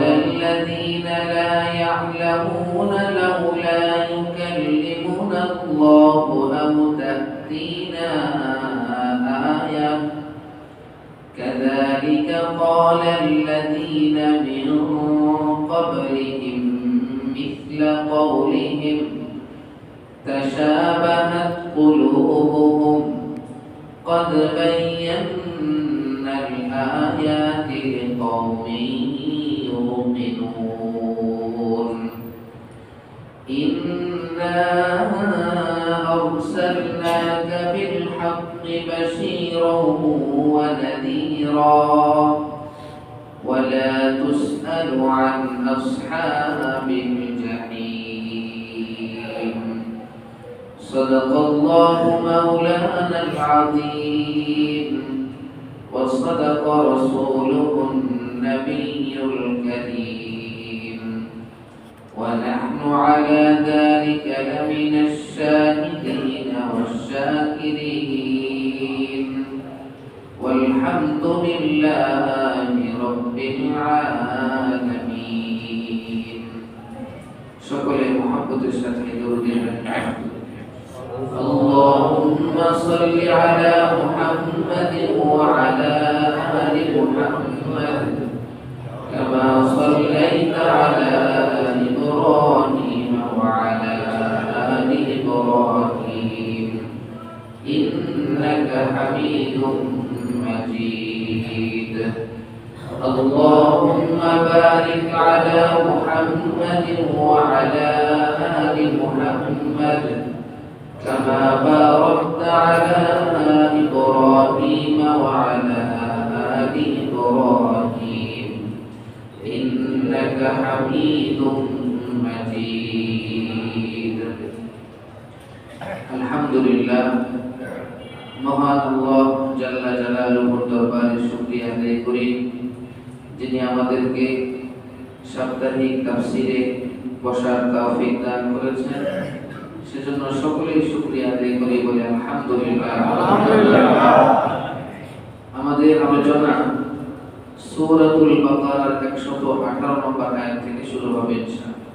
الذين لا يعلمون لولا يكلمنا الله أو تأتينا آية كذلك قال الذين من قبلهم مثل قولهم تشابهت قلوبهم قد بينا الآيات لقوم يوقنون إنا أرسلناك بالحق بشيرا ونذيرا ولا تسأل عن أصحاب الجحيم صدق الله مولانا العظيم وصدق رسوله النبي الكريم ونحن على ذلك لمن الشاهدين والشاكرين والحمد لله رب العالمين সকলে মুহাব্বতের সাথে দরুদ পড়ুন اللهم صل على محمد وعلى آل محمد كما صليت على إبراهيم وعلى آل إبراهيم إنك حميد مجيد اللهم بارك على محمد وعلى آل محمد كما باركت على إبراهيم وعلى آل إبراهيم إنك حميد مجيد الحمد لله মহান আল্লাহ জাল্লা জালালুহুর দরবারে শুকরিয়া আদায় করি যিনি আমাদেরকে সাপ্তাহিক তাফসীরে বসার তৌফিক দান করেছেন সেজন্য সকলেই শুকরিয়া আদায় করি বলে আলহামদুলিল্লাহ। আমাদের আলোচনা সূরাতুল বাকারার 118 নম্বর আয়াত থেকে শুরু হবে ইনশাআল্লাহ।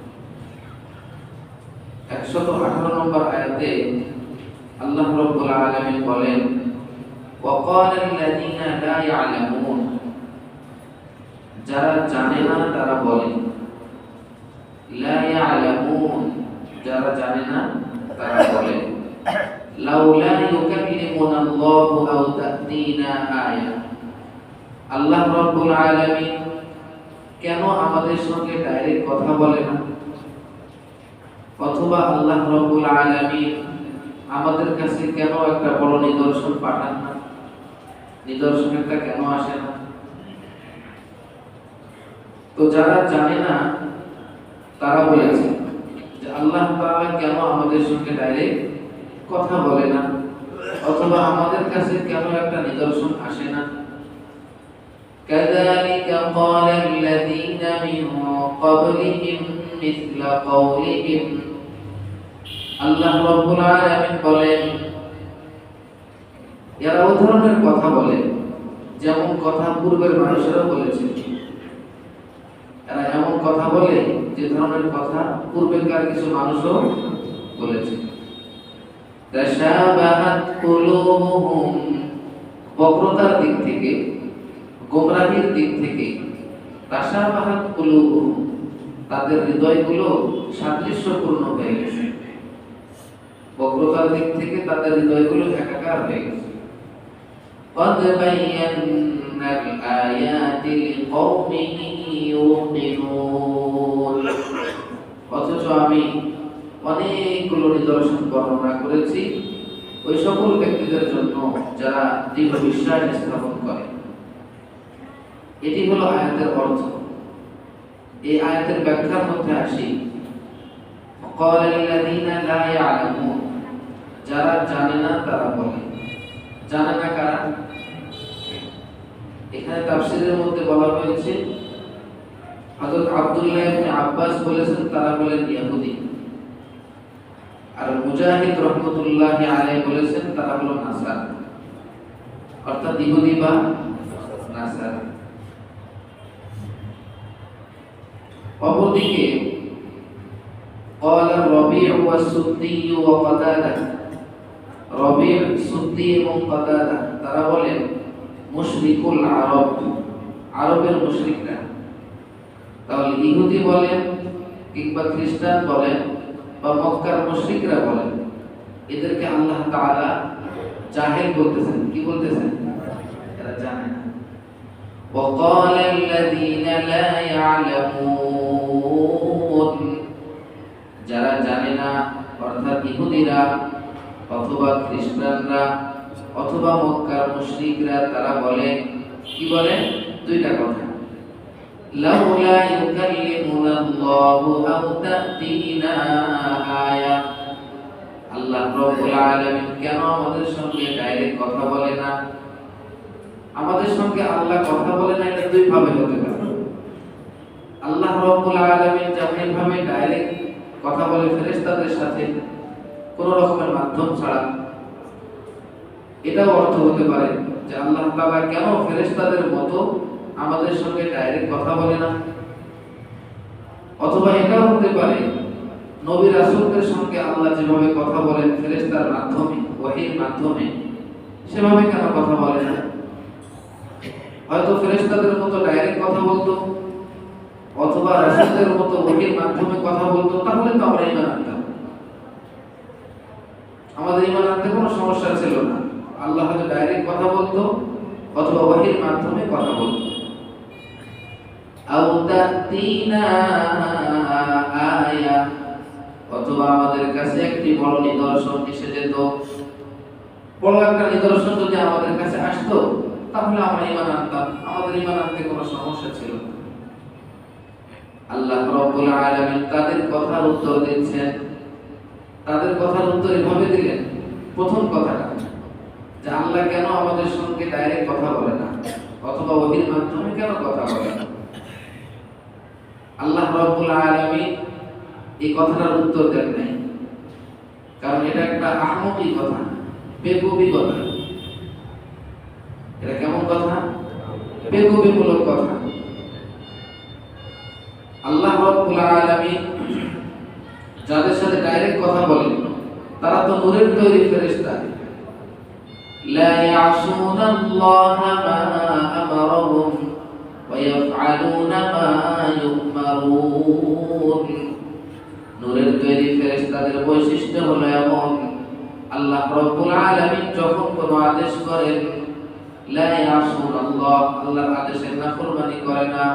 118 নম্বর আয়াতে আল্লাহ রাব্বুল আলামিন বলেন ওয়াকালা আল্লাযীনা লা ইয়ালামুন, যারা জানে না তারা বলে, লা ইয়ালামুন যারা জানে না তারা বলে, লাউলা ইউকাল্লিমুনা আল্লাহু আও তা'তিনা আয়া, আল্লাহ রাব্বুল আলামিন কেন আমাদের সঙ্গে ডাইরেক্ট কথা বলে না, অথবা আল্লাহ রাব্বুল আলামিন আমাদের কাছে কেন একটা বড় নিদর্শন পাঠান না, নিদর্শনটা কেন আসে না। তো যারা জানে না তারা বলেছে যে আল্লাহ তাআলা কেন আমাদের সঙ্গে ডাইরেক্ট কথা বলে না, অথবা আমাদের কাছে কেন একটা নিদর্শন আসে না। কাযালিকা ক্বালা আল্লাযীনা মিন ক্বাবলিহিম মিছলা ক্বাউলিহিম, আল্লাহ রাব্বুল আলামিন বলেন এরা ওই ধরনের কথা বলে যেমন কথা পূর্বের মানুষেরা বলেছে। এরা এমন কথা বলে যে ধরনের কথা পূর্বেকার কিছু মানুষও বলেছে। তাশাবাহাত কুলুবুহুম, বক্রতার দিক থেকে, গোমরাহির দিক থেকে, তাশাবাহাত কুলুবুহুম, তাদের হৃদয়গুলো সাদৃশ্যপূর্ণ হয়ে গেছে। বক্রতার দিক থেকে তাদের হৃদয়গুলো একাকার হয়ে গেছে। قد بينا الآيات لقوم يوقنون, অথচ আমি অনেকগুলো নিদর্শন বর্ণনা করেছি ওই সকল ব্যক্তিদের জন্য যারা দৃঢ় বিশ্বাস স্থাপন করে। এটি হলো আয়াতের অর্থ। এই আয়াতের ব্যাখ্যার মধ্যে আসি। قال الذين لا يعلمون, যারা জানে না তারা বলে। জানে না কারা? এখানে তাফসীরের মধ্যে বলা হয়েছে হযরত আব্দুল্লাহ ইবনে আব্বাস বলেছেন তারা বলেন ইহুদি, আর মুজাহিদ রাহমাতুল্লাহি আলাইহি বলেছেন তারা হলো নাসারা, অর্থাৎ ইহুদি বা নাসারা। অপরদিকে قال الربيع والسدي وقتادة রবির, সুদ্দি এবং কাতাদা তারা বলেন মুশরিকুল আরব, আরবের মুশরিকরা। তাহলে ইহুদি বলেন কিংবা খ্রিস্টান বলেন বা মক্কার মুশরিকরা বলেন, এদেরকে আল্লাহ তাআলা জাহেল বলতেছেন। কি বলতেছেন? এরা জানে না। وقال الذين لا يعلمون, যারা জানে না অর্থাৎ ইহুদিরা অথবা খ্রিস্টানরা অথবা মক্কার মুশরিকরা তারা বলে, কি বলে? দুইটা কথা। লাউলা ইউকাল্লিমুনা আল্লাহু আও তা'তিনা আয়া, আল্লাহ রাব্বুল আলামিন কেন আমাদের সঙ্গে ডাইরেক্ট কথা বলে না? আমাদের সঙ্গে আল্লাহ কথা বলে না, এটা দুই ভাবে হতে পারে। আল্লাহ রাব্বুল আলামিন যেমন ভাবে ডাইরেক্ট কথা বলে ফেরেশতাদের সাথে কোন রকমের মাধ্যম ছাড়া, এটাও অর্থ হতে পারে যে আল্লাহ তাআলা কেন ফেরেশতাদের মতো আমাদের সঙ্গে ডাইরেক্ট কথা বলে না। অথবা এটাও হতে পারে নবী রাসূলদের সঙ্গে আল্লাহ যেভাবে কথা বলেন ফেরেশতার মাধ্যমে, ওহীর মাধ্যমে, সেভাবে কেন কথা বলে না? হয়তো ফেরেশতাদের মতো ডাইরেক্ট কথা বলতো অথবা রাসূলদের মতো ওহীর মাধ্যমে কথা বলতো, তাহলে তো আমরা ঈমান আনতাম, আমাদের ঈমান আনতে কোনো সমস্যা ছিল না। আল্লাহ হয়তো ডাইরেক্ট কথা বলতো অথবা ওহীর মাধ্যমে কথা বলতো। আও তা'তিনা আয়া, অথবা আমাদের কাছে একটি বড় নিদর্শন এসে যেত। বড় একটা নিদর্শন যদি আমাদের কাছে আসতো তাহলে আমরা ঈমান আনতাম, আমাদের ঈমান আনতে কোনো সমস্যা ছিল না। আল্লাহ রাব্বুল আলামিন তাদের কথার উত্তর দিচ্ছেন। তাদের কথার উত্তর এভাবে দিলেন, প্রথম কথাটা যে আল্লাহ কেন আমাদের সঙ্গে ডাইরেক্ট কথা বলে না অথবা ওহীর মাধ্যমে কেন কথা বলে না? আল্লাহ রাব্বুল আলামিন এই কথাটার উত্তর দেন নাই, কারণ এটা একটা আহমকি কথা, বেকুবি কথা। এটা কেমন কথা? বেকুবিমূলক কথা। আল্লাহ রাব্বুল আলামিন যাদের সাথে ডাইরেক্ট কথা বলেন তারা তো নূরের তৈরি ফেরেশতা। লা ইয়াসুনাল্লাহা মা আমারহুম ওয়া ইয়াফআলুনা মা ইউমারুন। নূরের তৈরি ফেরেশতাদের বৈশিষ্ট্য হলো এমন, আল্লাহ রাব্বুল আলামিন যখন কোনো আদেশ করেন, লা ইয়াসুনাল্লাহ, আল্লাহর আদেশের নাফরমানি করে না,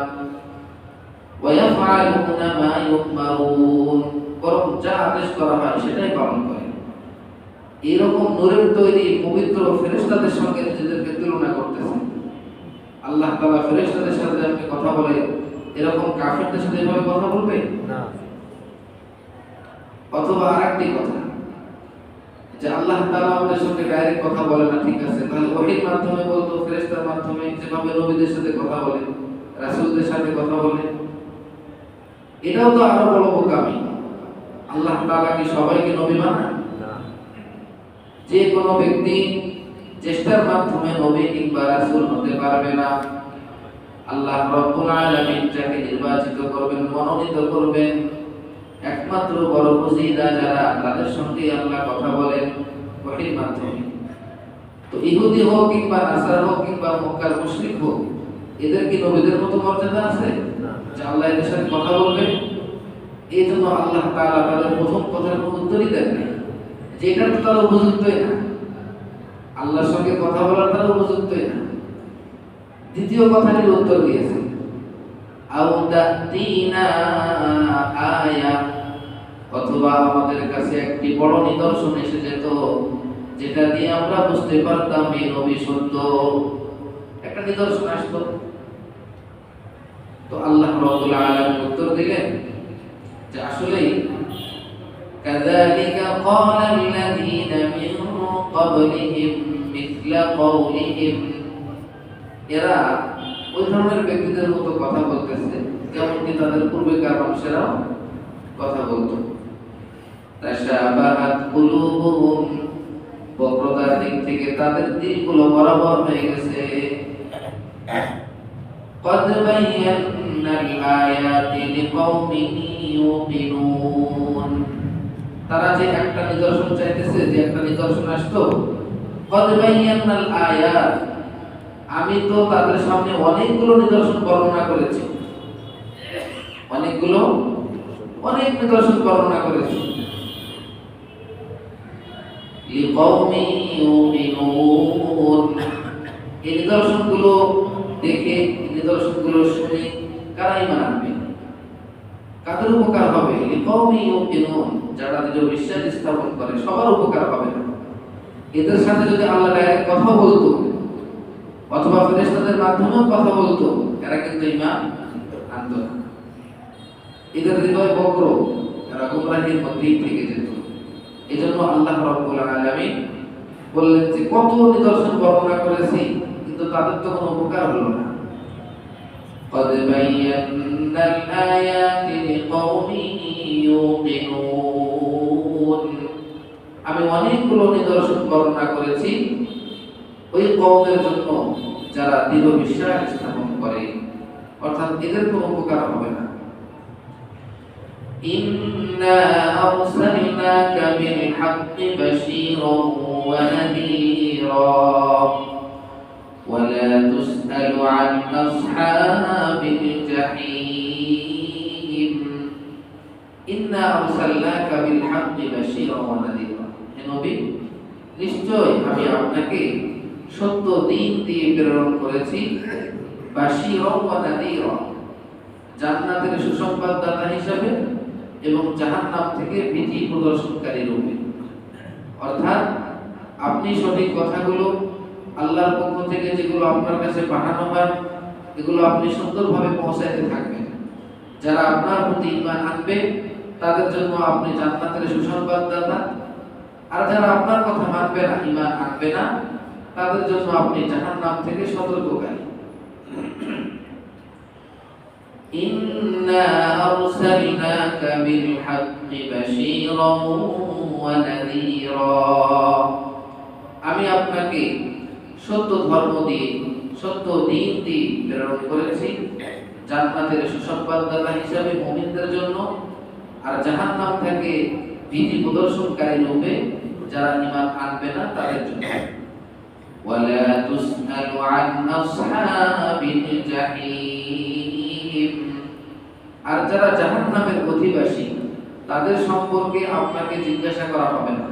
ওয়া ইয়াফআলুনা মা ইউমারুন, বরং যা আদেশ করা হয় সেটাই পালন করে। এরকম নূরের তৈরি পবিত্র ফেরেশতাদের সঙ্গে নিজেদেরকে তুলনা করতেছে। আল্লাহ তাআলা ফেরেশতাদের সাথে আপনি কথা বলে এরকম কাফেরদের সাথে এভাবে কথা বলবে না। অথবা আরেকটি কথা যে আল্লাহ তাআলা আমাদের সঙ্গে ডাইরেক্ট কথা বলে না, ঠিক আছে, তাহলে ওহীর মাধ্যমে বলতো, ফেরেশতার মাধ্যমে যেভাবে নবীদের সাথে কথা বলে, রাসূলদের সাথে কথা বলে, এটাও তো আরো বড় বোকামি। আল্লাহ তাআলা কি সবাইকে নবী বানান? না। যে কোনো ব্যক্তি চেষ্টার মাধ্যমে নবী কিংবা রাসূল হতে পারবে না। আল্লাহ রাব্বুল আলামিন যাকে নির্বাচিত করবেন, মনোনীত করবেন, একমাত্র বড় ফজিলা যারা, তাদের সঙ্গে আল্লাহ কথা বলেন ওহীর মাধ্যমে। তো ইহুদি হোক কিংবা নাসারা হোক কিংবা মক্কার মুশরিক হোক, এদের কি নবীদের মতো মর্যাদা আছে যে আল্লাহ এদের সাথে কথা বলবে? এই জন্য আল্লাহ তাআলা তাদের প্রথম কথার কোনো উত্তরই দেন নাই, যে এটা তো তারা উপযুক্তই না, আল্লাহর সঙ্গে কথা বলার তারা উপযুক্তই না। দ্বিতীয় কথাটির উত্তর দিয়েছে, আও তা'তিনা আয়া, অথবা আমাদের কাছে একটি বড় নিদর্শন এসে যেত যেটা দিয়ে আমরা বুঝতে পারতাম এই নবী সত্য, একটা নিদর্শন আসতো। তো আল্লাহ রাব্বুল আলামিন উত্তর দিলেন যে আসলেই কাযালিকা ক্বালাল্লাযীনা মিন ক্বাবলিহিম মিথলা ক্বাউলিহিম, এরা ওই ধরনের ব্যক্তিদের মতো কথা বলতেছে যেমনটি তাদের পূর্বেকার মানুষেরাও কথা বলতো। তাশাবাহাত কুলুবুহুম, বক্রতার দিক থেকে তাদের দিলগুলো বরাবর হয়ে গেছে। قد بينا আয়াতি লিকাওমিন ইউকিনুন। তারা যে একটা নিদর্শন চাইতেছে, যে একটা নিদর্শন আসতো, কদ বায়্যানাল আয়াত, আমি তো তাদের সামনে অনেকগুলো নিদর্শন বর্ণনা করেছি, অনেক নিদর্শন বর্ণনা করেছি। লিকাওমিন ইউকিনুন, এই নিদর্শনগুলো দেখে, নিদর্শনগুলো শুনে কারা ঈমান আনবে, কাদের উপকার হবে? লিকাওমিন ইউকিনুন, যারা দৃঢ় বিশ্বাস স্থাপন করে সবার উপকার হবে না। এদের সাথে যদি আল্লাহ ডাইরেক্ট কথা বলতো অথবা ফেরেশতাদের মাধ্যমেও কথা বলতো, এরা কিন্তু ঈমান আনতো না। এদের হৃদয় বক্র, এরা গুমরাহির মধ্যেই থেকে যেত। এজন্য আল্লাহ রাব্বুল আলামিন বললেন যে কত নিদর্শন বর্ণনা করেছি, কিন্তু তাদের তো কোনো উপকার হলো না। قد بينا الآيات لقوم يوقنون, আমি অনেকগুলো নিদর্শন বর্ণনা করেছি ওই কওমের জন্য যারা দৃঢ় বিশ্বাস স্থাপন করে, অর্থাৎ এদের কোনো উপকার হবে না। ইন্না আরসালনাকা বিল হাক্কি বাশীরান ওয়া নাযীরা ولا تسأل عن أصحاب الجحيم إنا أرسلناك بالحق بشيرا ونذيرا। হে নবী, নিশ্চয় আমি আপনাকে সত্য দিন দিয়ে প্রেরণ করেছি, বাশীরা ওয়া নাযীরা, জান্নাতের সুসংবাদদাতা হিসেবে এবং জাহান্নাম থেকে ভীতি প্রদর্শনকারী রূপে। অর্থাৎ আপনি সঠিক কথাগুলো আল্লাহর পক্ষ থেকে যেগুলো আপনার কাছে পাঠানো হয় এগুলো আপনি সুন্দরভাবে পৌঁছাইতে থাকবেন। যারা আপনার প্রতি ঈমান আনবে তাদের জন্য আপনি জান্নাতের সুসংবাদদাতা, আর যারা আপনার কথা মানবে না, ঈমান আনবে না, তাদের জন্য আপনি জাহান্নাম থেকে সতর্ককারী। ইন্না আরসালনাকা বিল হাক্কি বাশীরান ওয়া নাযীরা, আমি আপনাকে সত্য ধর্ম দিয়ে, সত্য দিন দিয়ে প্রেরণ করেছি, জান্নাতের সুসংবাদদাতা হিসাবে মুমিনদের জন্য, আর জাহান্নাম থেকে ভীতি প্রদর্শনকারী রূপে যারা ঈমান আনবে না তাদের জন্য। ওয়ালা তুসআলু আন আসহাবিল জাহিম, আর যারা জাহান্নামের অধিবাসী তাদের সম্পর্কে আপনাকে জিজ্ঞাসা করা হবে না,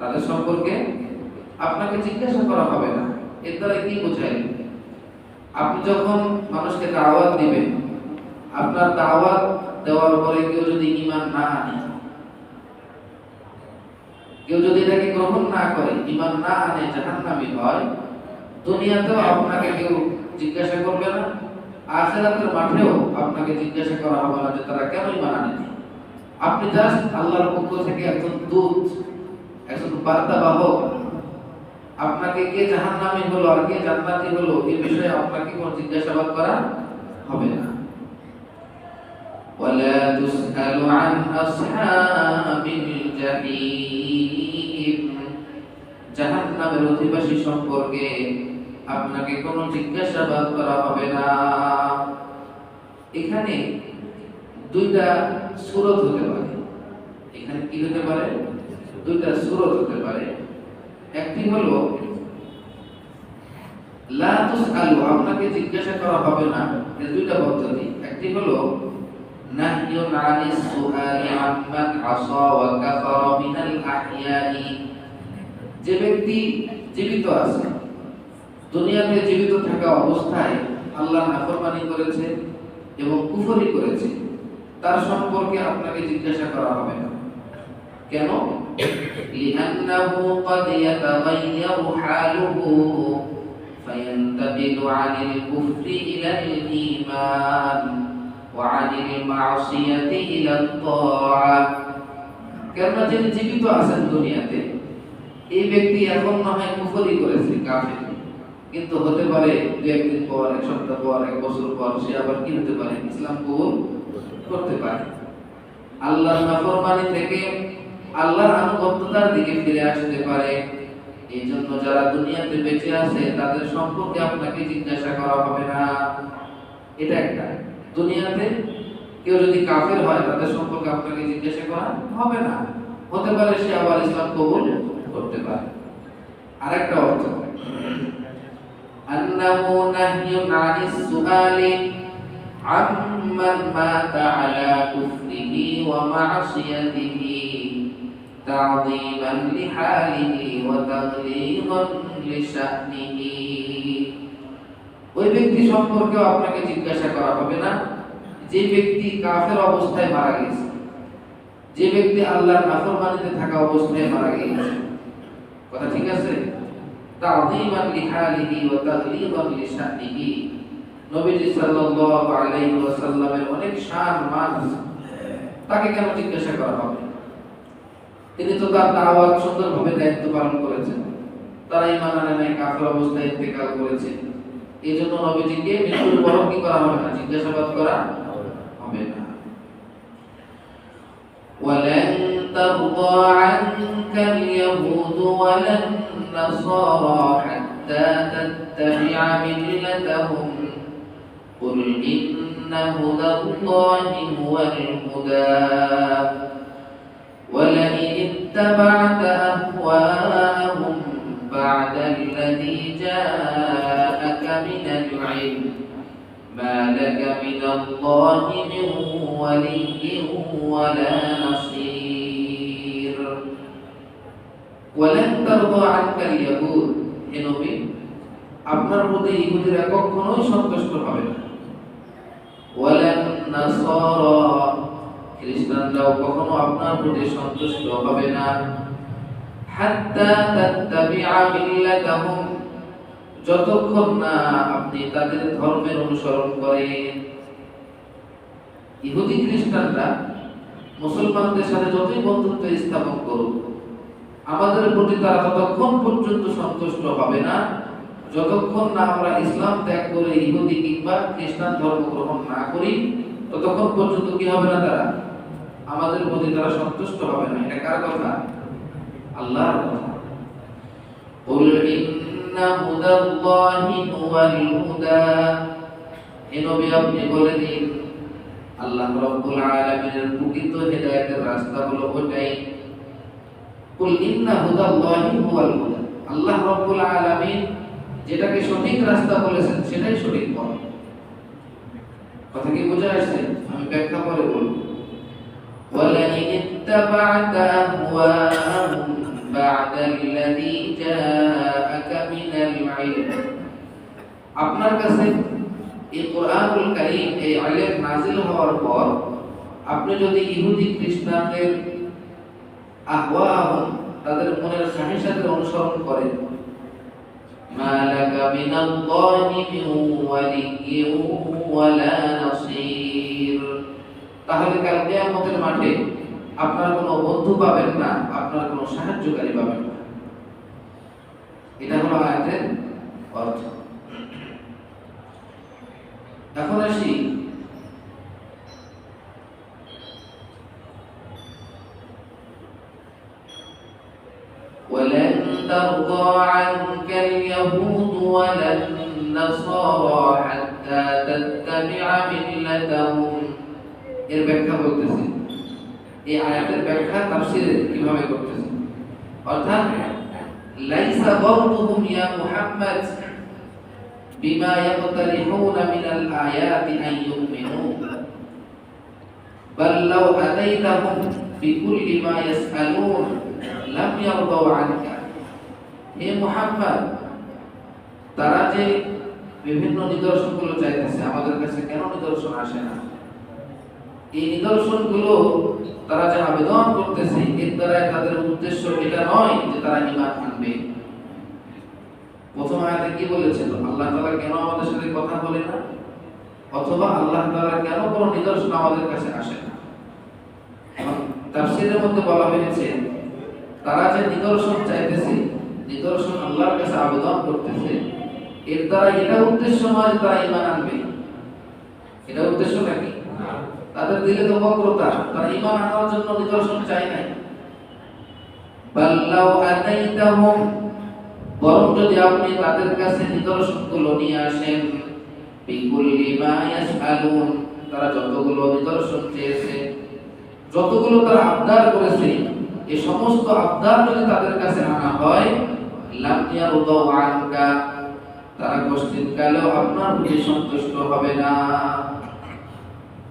তাদের সম্পর্কে আপনাকে জিজ্ঞাসা করা হবে না। এর দ্বারা কি বোঝায়? আপনি যখন মানুষকে দাওয়াত দিবেন, আপনার দাওয়াত দেওয়ার পরে কেউ যদি ঈমান না আনে, কেউ যদি এটাকে গ্রহণ না করে, ঈমান না আনে, জাহান্নামী হয়, দুনিয়াতেও আপনাকে কেউ জিজ্ঞাসা করবে না, আখিরাতের মাঠেও আপনাকে জিজ্ঞাসা করা হবে না যে তারা কেন ঈমান আনেনি। আপনি জাস্ট আল্লাহর পক্ষ থেকে একজন দূত, একজন বার্তাবাহক। আপনাকে কে জাহান্নামী হলো আর কে জান্নাতি হলো এই বিষয়ে আপনাকে কোনো জিজ্ঞাসাবাদ করা হবে না। ওয়ালা তুসআলু আন আসহাবিল জাহিম, জাহান্নামের অধিবাসী সম্পর্কে আপনাকে কোনো জিজ্ঞাসাবাদ করা হবে না। এখানে দুইটা সূরত হতে পারে, এখানে কি হতে পারে? দুইটা সূরত হতে পারে। একটি হলো লা তুসআলু, আপনাকে জিজ্ঞাসা করা হবে না, এর দুইটা পদ্ধতি। একটি হলো নাহয়ুন আনিস সুআলি আম্মান আসা ওয়া কাফারা মিনাল আহইয়াই, যে ব্যক্তি জীবিত আছে, দুনিয়াতে জীবিত থাকা অবস্থায় আল্লাহর নাফরমানি করেছে এবং কুফরি করেছে, তার সম্পর্কে আপনাকে জিজ্ঞাসা করা হবে না। কেন? লিআন্নাহু ক্বাদ ইয়াতাগায়্যারু হালুহু ফায়ান্তাবিলু আনিল কুফরি ইলাল ঈমান ওয়া আনিল মা'সিয়াতি ইলাত তাআ। কেন? যিনি জীবিত আছেন দুনিয়াতে, এই ব্যক্তি এখন না হয় কুফরি করেছে, কাফের, কিন্তু হতে পারে দু একদিন পর, এক সপ্তাহ পর, এক বছর পর সে আবার কি হতে পারে? ইসলাম কবুল করতে পারে। আল্লাহর নাফরমানি থেকে আল্লাহর আনুগত্যতার দিকে ফিরে আসতে পারে। এই জন্য যারা দুনিয়াতে বেঁচে আছে তাদের সম্পর্কে আপনাকে জিজ্ঞাসা করা হবে না। এটা একটা। দুনিয়াতে কেউ যদি কাফের হয় তাদের সম্পর্কে আপনাকে জিজ্ঞাসা করা হবে না, হতে পারে সে আবার ইসলাম কবুল করতে পারে। আরেকটা অর্থ আন্নাহু নাহয়ুন আনিস সুআলি আম্মান মাতা আলা কুফরিহি ওয়া মা'সিয়াতিহি তা'যীমান লিহালিহি ওয়া তাগলীযান লিশানিহি। ওই ব্যক্তি সম্পর্কেও আপনাকে জিজ্ঞাসা করা হবে না যে ব্যক্তি কাফের অবস্থায় মারা গেছে, যে ব্যক্তি আল্লাহর নাফরমানিতে থাকা অবস্থায় মারা গেছে। কথা ঠিক আছে? তা'যীমান লিহালিহি ওয়া তাগলীযান লিশানিহি। নবীজি সাল্লাল্লাহু আলাইহি ওয়াসাল্লামের অনেক শান মান, তাকে কেন জিজ্ঞাসা করা হবে? তিনি তো তার দাওয়াত সুন্দরভাবে দায়িত্ব পালন করেছেন, তারা ঈমান আনে নাই, কাফের অবস্থায় ইন্তেকাল করেছে। এই জন্য নবীজিকে মৃত্যুর পর কি করা হবে না, জিজ্ঞাসাবাদ করা হবে না। ওয়ালান তারদা আনকাল ইয়াহুদু ওয়ালান নাসারা হাত্তা তাত্তাবি'a মিল্লাতাহুম কুল ইন্না হুদাল্লাহি হুয়াল হুদা ওয়ালান ইত্তাবা'তা আহওয়া'আহুম بعد الذي جاءك من العلم ما لك من الله من ولي ولا نصير ولن ترضى عنك اليهود। হে নবী, আপনার প্রতি ইহুদিরা কখনোই সন্তুষ্ট হবে না। ওয়ালান নাসারা, খ্রিস্টানরাও কখনো আপনার প্রতি সন্তুষ্ট হবে না। হাত্তা তাত্তাবি'a মিল্লাতাহুম, যতক্ষণ না আপনি তাদের ধর্মের অনুসরণ করেন। ইহুদি খ্রিস্টানরা মুসলমানদের সাথে যতই বন্ধুত্ব স্থাপন করুক, আমাদের প্রতি তারা ততক্ষণ পর্যন্ত সন্তুষ্ট হবে না যতক্ষণ না আমরা ইসলাম ত্যাগ করে ইহুদি কিংবা খ্রিস্টান ধর্ম গ্রহণ না করি, ততক্ষণ পর্যন্ত কি হবে না, তারা আমাদের প্রতি তারা সন্তুষ্ট হবে না। এটা কার কথা? আল্লাহর কথা। কুল ইন্না হুদাল্লাহি হুয়াল হুদা, হে নবী আপনি বলে দিন আল্লাহ রাব্বুল আলামিনের প্রকৃত হেদায়েতের রাস্তা হলো ওটাই। কুল ইন্না হুদাল্লাহি হুয়াল হুদা, আল্লাহ রাব্বুল আলামিন যেটাকে সঠিক রাস্তা বলেছেন সেটাই সঠিক পথ। কথা কি বোঝা আসছে? আমি ব্যাখ্যা করে বলবো। ওয়ালাইন ইত্তাবা'তা আহওয়া'আহুম বা'দা আল্লাযী জাআকা মিনাল ইলম, আপনার কাছে এই কোরআনুল কারীম, এই ইলম নাযিল হওয়ার পর আপনি যদি ইহুদি খ্রিস্টানদের আহওয়া'আহুম, তাদের মনের চাহিদাদের অনুসরণ করেন, মা লাকা মিনাল্লাহি মিন ওয়ালিয়্যিন ওয়ালা নাসীর, তাহলে কাল কিয়ামতের মাঠে আপনার কোনো বন্ধু পাবেন না, আপনার কোনো সাহায্যকারী পাবেন না। এটা হলো আয়াতের অর্থ। এখন আসি ولن ترضى عنك اليهود ولا النصارى حتى تتبع ملتهم। এর ব্যাখ্যা বলতেছি, এই আয়াতের ব্যাখ্যা তাফসীরে কিভাবে করতেছে। অর্থাৎ লাইসা গরদুহুম ইয়া মুহাম্মদ বিমা ইয়াকতারিহুনা মিনাল আয়াতি আন ইউমিনু বাল লাউ আতাইতাহুম বিকুল্লি মা ইয়াসআলুন লাম ইয়ারদাউ আনকা। হে মুহাম্মদ, তারা যে বিভিন্ন নিদর্শনগুলো চাইতেছে, আমাদের কাছে কেন নিদর্শন আসে না? এই নিদর্শনগুলো তারা যে আবেদন করতেছে, এর দ্বারা তাদের উদ্দেশ্য এটা নয় যে তারা ঈমান আনবে। প্রথম আয়াতে কি বলেছিল? আল্লাহ তাআলা কেন আমাদের সাথে কথা বলে না, অথবা আল্লাহ তাআলা কেন কোনো নিদর্শন আমাদের কাছে আসে না। তাফসীরের মধ্যে বলা হয়েছে তারা যে নিদর্শন চাইতেছে, নিদর্শন আল্লাহর কাছে আবেদন করতেছে, এর দ্বারা এটা উদ্দেশ্য নয় যে তারা ঈমান আনবে। এটা উদ্দেশ্য নাকি? তাদের দিলে তো বক্রতা, তারা ঈমান আনার জন্য নিদর্শন চায় নাই। বাল্লাউ আতাইতাহুম, বরং যদি আপনি তাদের কাছে নিদর্শনগুলো নিয়ে আসেন, বিকুল্লি মা ইয়াসআলুন, তারা যতগুলো নিদর্শন চেয়েছে, যতগুলো তারা আবদার করেছে, এই সমস্ত আবদার যদি তাদের কাছে আনা হয়, লাম ইয়ারদাউ আনকা, তারা কোশ্চিন কালেও আপনার প্রতি সন্তুষ্ট হবে না।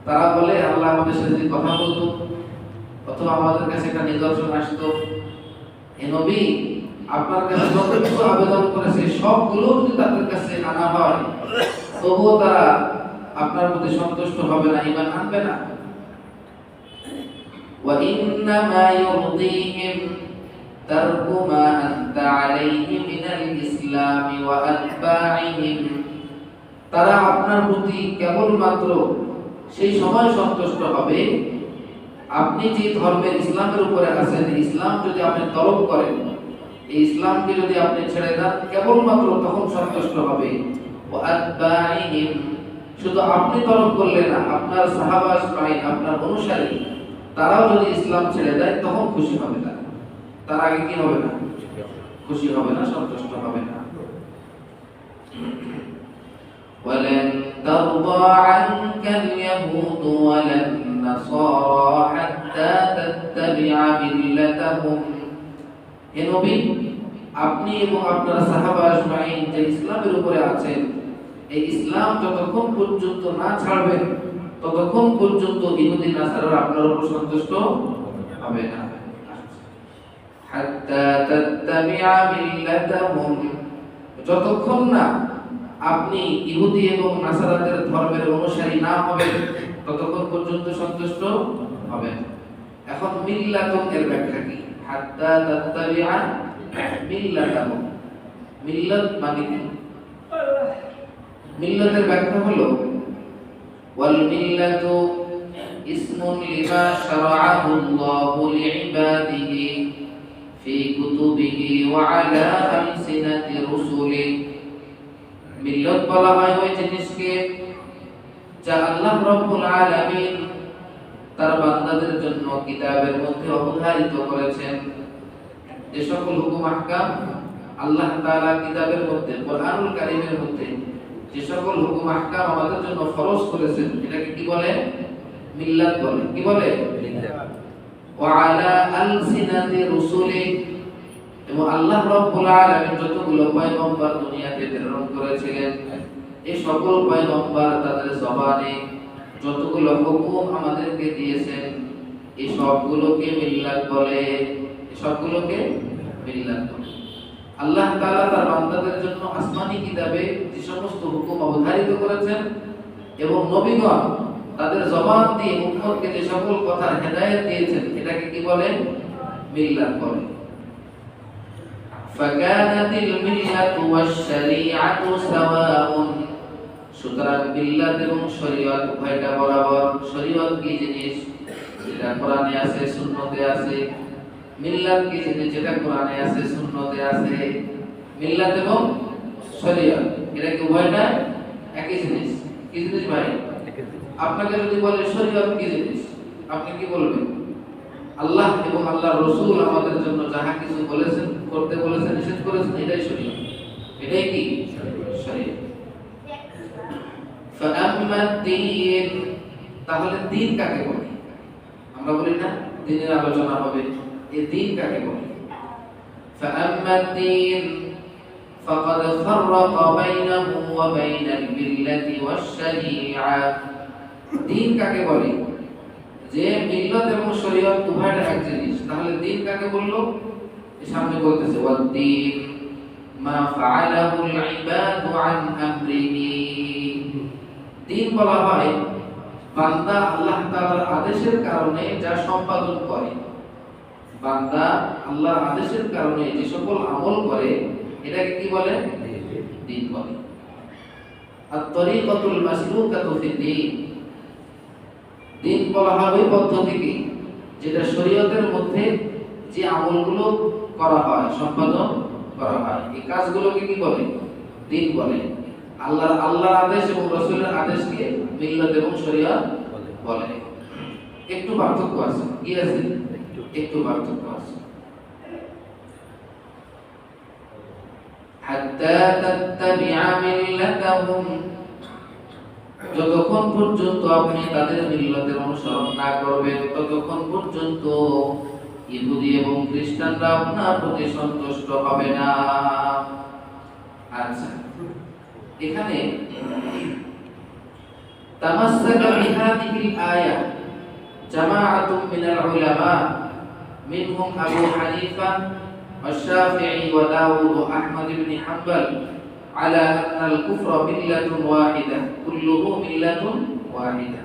তারা বলে আল্লাহ আমাদের সাথে কথা বলতো, অথবা আমাদের কাছে একটা নিদর্শন আসতো, হে নবী আপনার কাছে যত কিছু আবেদন করেছে সবগুলো যদি তাদের কাছে আনা হয়, তবুও তারা আপনার প্রতি সন্তুষ্ট হবে না, ঈমান আনবে না। ওয়া ইন্নামা ইউরদিহিম তারকু মা আনতা আলাইহি মিনাল ইসলামি ওয়া আতবাইহিম, তারা আপনার প্রতি কেবলমাত্র সেই সময় সন্তুষ্ট হবে আপনি যে ধর্মের ইসলামের উপরে আছেন, ইসলাম যদি আপনি তলব করেন, এই ইসলামকে যদি আপনি ছেড়ে দেন, কেবলমাত্র তখন সন্তুষ্ট হবে। ওয়া আতবাইহিম, শুধু আপনি তলব করলে না, আপনার সাহাবা আজমাইন, আপনার অনুসারী, তারাও যদি ইসলাম ছেড়ে দেয় তখন খুশি হবে না। তার আগে কি হবে না? খুশি হবে না, সন্তুষ্ট হবে না। ওয়ালান তারদা আনকাল ইয়াহুদু ওয়ালান নাসারা হাত্তা তাত্তাবিআ মিল্লাতাহুম, হে নবী আপনি এবং আপনার সাহাবা আজমাইন যে ইসলামের উপরে আছেন, এই ইসলাম যতক্ষণ পর্যন্ত না ছাড়বেন ততক্ষণ পর্যন্ত ইহুদি নাসারারা আপনার উপর সন্তুষ্ট হবে না। হাত্তা তাত্তাবিআ মিল্লাতাহুম, যতক্ষণ না আপনি ইহুদি এবং নাসারাদের ধর্মের অনুসারী না হবেন ততক্ষণ পর্যন্ত সন্তুষ্ট হবেন। এখন মিল্লাতুম এর ব্যাখ্যা কি? হাত্তা তাত্তাবিআ মিল্লাতাহুম, মিল্লাত মানে কি? মিল্লাতের ব্যাখ্যা হলো ওয়াল মিল্লাতু ইসমুন লিমা শারাআহু আল্লাহু লিইবাদিহি ফি কুতুবিহি ওয়া আলা আলসিনাতি রুসুলিহি, মিল্লাত বলা হয় ওই জিনিসকে যা আল্লাহ রাব্বুল আলামিন তার বান্দাদের জন্য কিতাবের মধ্যে অবধারিত করেছেন। যে সকল হুকুম আহকাম আল্লাহ তাআলা কিতাবের মধ্যে, কোরআনুল কারীমের মধ্যে যে সকল হুকুম আহকাম আমাদের জন্য ফরজ করেছেন, এটাকে কি বলে? মিল্লাত বলে। কি বলে? মিল্লাত। ওয়া আলা আলসিনাতি রুসুলি, এবং আল্লাহ রাব্বুল আলামিন যতগুলো পয়গম্বর দুনিয়াতে প্রেরণ করেছিলেন, এই সকল পয়গম্বর তাদের জবানে যতগুলো হুকুম আমাদেরকে দিয়েছেন, এই সবগুলোকে মিল্লাত বলে। এই সবগুলোকে মিল্লাত বলে। আল্লাহ তাআলা তার বান্দাদের জন্য আসমানি কিতাবে যে সমস্ত হুকুম অবধারিত করেছেন এবং নবীগণ তাদের জবান দিয়ে উম্মতকে যে সকল কথার হেদায়েত দিয়েছেন, এটাকে কি বলে? মিল্লাত বলে। ফাকানাতিল মিল্লাতু ওয়াশ-শরীআতু সাওয়াউন, সুতরাং মিল্লাত এবং শরীয়ত উভয়টা বরাবর। শরীয়ত কি জিনিস? যেটা কোরআনে আছে, সুন্নতে আছে। মিল্লাত কি জিনিস? যেটা কোরআনে আছে, সুন্নতে আছে। মিল্লাত এবং শরীয়ত এটা কি উভয়টা একই জিনিস? কি জিনিস ভাই? আপনাকে যদি বলে শরীয়ত কি জিনিস, আপনি কি বলবেন? আল্লাহ এবং আল্লাহর রাসূল আমাদের জন্য যাহা কিছু বলেছেন, করতে বলেছেন, নিষেধ করেছেন, এটাই শরীয়ত। এটাই কি? শরীয়ত। ফাআম্মাদ-দীন, তাহলে দ্বীন কাকে বলে? আমরা বলি না দ্বীনের আলোচনা হবে, এই দ্বীন কাকে বলে? ফাআম্মাদ-দীন ফাকাদ ফাররাকা বাইনাহু ওয়া বাইনাল মিল্লাতি ওয়াশ-শরীআ, দ্বীন কাকে বলে? যে মিল্লাত এবং শরীয়ত উভয়টা এক জিনিস, তাহলে দ্বীন কাকে বললো? সামনে বলতেছে ওয়াদ-দীন মা ফাআলাহুল ইবাদু আন আমরিহি, দ্বীন বলা হয় বান্দা আল্লাহ তাআলার আদেশের কারণে যা সম্পাদন করে। বান্দা আল্লাহর আদেশের কারণে যে সকল আমল করে, এটাকে কি বলে? দ্বীন বলে। আত-তরিকাতুল মাসলুকাতু ফিদ-দীন, দ্বীন বলা হয় ওই পদ্ধতিকে যেটা শরীয়তের মধ্যে যে আমলগুলো করা হয়, সম্পাদন করা হয়, এই কাজগুলোকে কি বলে? দ্বীন বলে। আল্লাহর আদেশ এবং রাসূলের আদেশকে মিল্লাত এবং শরীয়ত বলে। একটু পার্থক্য আছে। কি আছে? একটু পার্থক্য আছে। হাত্তা তাত্তাবিআ মিল্লাতাহুম, যতক্ষণ পর্যন্ত আপনি তাদের মিল্লাতের অনুসরণ না করবেন ততক্ষণ পর্যন্ত ইহুদি এবং খ্রিস্টানরা আপনার প্রতি সন্তুষ্ট হবে না। আচ্ছা, এখানে তামাসসাকা বিহাদিহিল আয়া জামাআতুম মিনাল উলামা মিনহুম আবু হানিফা والشافعي وداود وأحمد بن حنبل على أن الكفر ملة واحدة كله ملة واحدة।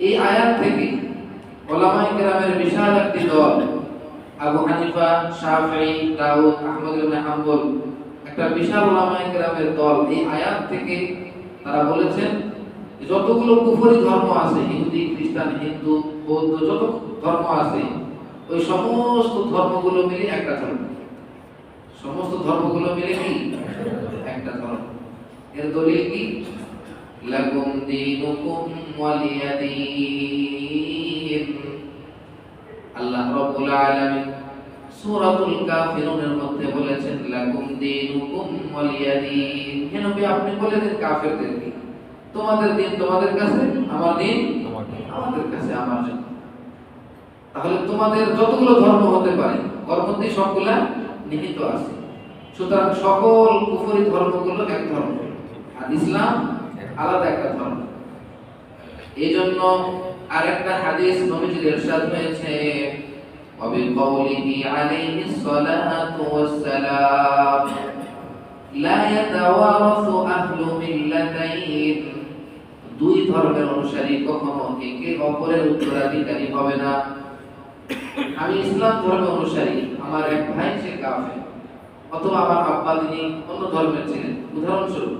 এই আয়াত থেকে উলামায়ে কেরামের বিশাল একটি দল আবু হানিফা, শাফিঈ, দাউদ, আহমদ ইবনে হাম্বল, একটা বিশাল উলামায়ে কেরামের দল এই আয়াত থেকে তারা বলেছেন যতগুলো কুফরি ধর্ম আছে, ইহুদি, খ্রিস্টান, হিন্দু, বৌদ্ধ, যত ধর্ম আছে ওই সমস্ত ধর্মগুলো মিলে একটা ধর্ম। সমস্ত ধর্মগুলো মিলে কি একটা ধর্ম। এর দলিল কি? লাকুম দীনুকুম ওয়ালিয়া দীন। আল্লাহ রাব্বুল আলামিন সূরাতুল কাফিরুনের মধ্যে বলেছেন লাকুম দীনুকুম ওয়ালিয়া দীন। হে নবী, আপনি বলে দেন কাফেরদেরকে তোমাদের দিন তোমাদের কাছে, আমার দিন আমাদের কাছে, আমার জন্য। তাহলে তোমাদের যতগুলো ধর্ম হতে পারে ওর মধ্যে সবগুলা নিহিত আছে। সুতরাং সকল কুফরি ধর্মগুলো এক ধর্ম আর ইসলাম আলাদা একটা ধর্ম। এই জন্য আরেকটা হাদিস নবীজির ইরশাদ হয়েছে ওয়াবিকাউলিহি আলাইহিস সালাতু ওয়াস সালাম লা ইয়াতাওয়ারাসু আহলু মিল্লাতাইন। দুই ধর্মের অনুসারী কখনো একে অপরের উত্তরাধিকারী হবে না। আমি ইসলাম ধর্মের অনুসারী, আমার এক ভাই সে কাফের, অথবা আমার আব্বা তিনি অন্য ধর্মের ছিলেন উদাহরণস্বরূপ,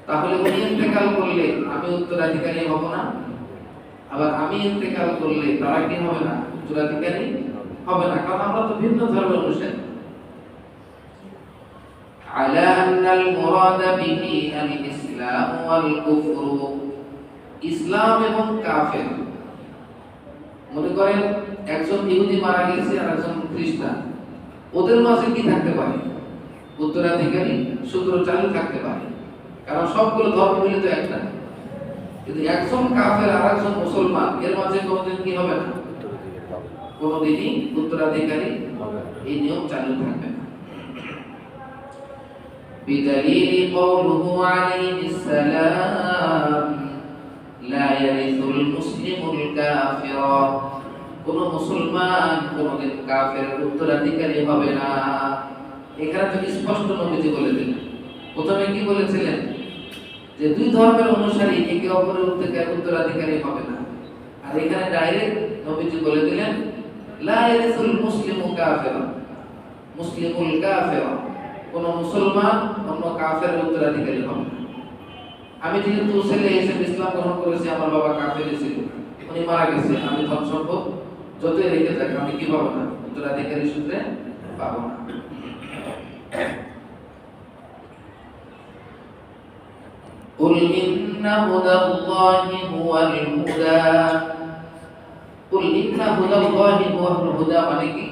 তাহলে উনি ইন্তেকাল করলে আমি উত্তরাধিকারী হব না, আবার আমি ইন্তেকাল করলে তারা কি হবে না, উত্তরাধিকারী হবে না, কারণ আমরা তো ভিন্ন ধর্মের অনুসারী। আলা আন্নাল মুরাদ বিহি আল ইসলাম ওয়াল কুফর। ইসলাম এবং কাফের, মনে করেন একজন ইহুদি মারা গেছে আর একজন খ্রিস্টান, ওদের মাঝে কি থাকতে পারে? উত্তরাধিকারী সূত্র চালু থাকতে পারে, কারণ সবগুলো ধর্ম মিলে তো একটা। কিন্তু একজন কাফের আর একজন মুসলমান এর মাঝে কোনোদিন কি হবে না, কোনোদিনই উত্তরাধিকারী এই নিয়ম চালু থাকবে না। বিদালিল কওলুহু আলাইহিস সালাম লা ইয়ারিসুল মুসলিমুল কাফিরা। কোন মুসলমান কোনদিন কাফের উত্তরাধিকারী হবে না। এখানে তো স্পষ্ট নবীজি বলে দিলেন। প্রথমে কি বলেছিলেন? যে দুই ধর্মের অনুসারী একে অপরের উত্তরাধিকারী হবে না। আর এখানে ডাইরেক্ট নবীজি বলে দিলেন লা ইয়ারিসুল মুসলিমু কাফিরা, মুসলিমুল কাফিরা, কোন মুসলমান অন্য কাফের উত্তরাধিকারী হবে না। আমি যেহেতু ছেলে হিসেবে ইসলাম গ্রহণ করেছি, আমার বাবা কাফের ছিল, উনি মারা গেছে, আমি ধন সম্পদ যতই রেখে থাকি আমি কি পাবো না, উত্তরাধিকারী সূত্রে পাবো না। কুল ইন্না হুদাল্লাহি হুয়াল হুদা। কুল ইন্না হুদাল্লাহি হুয়াল হুদা মানে কি?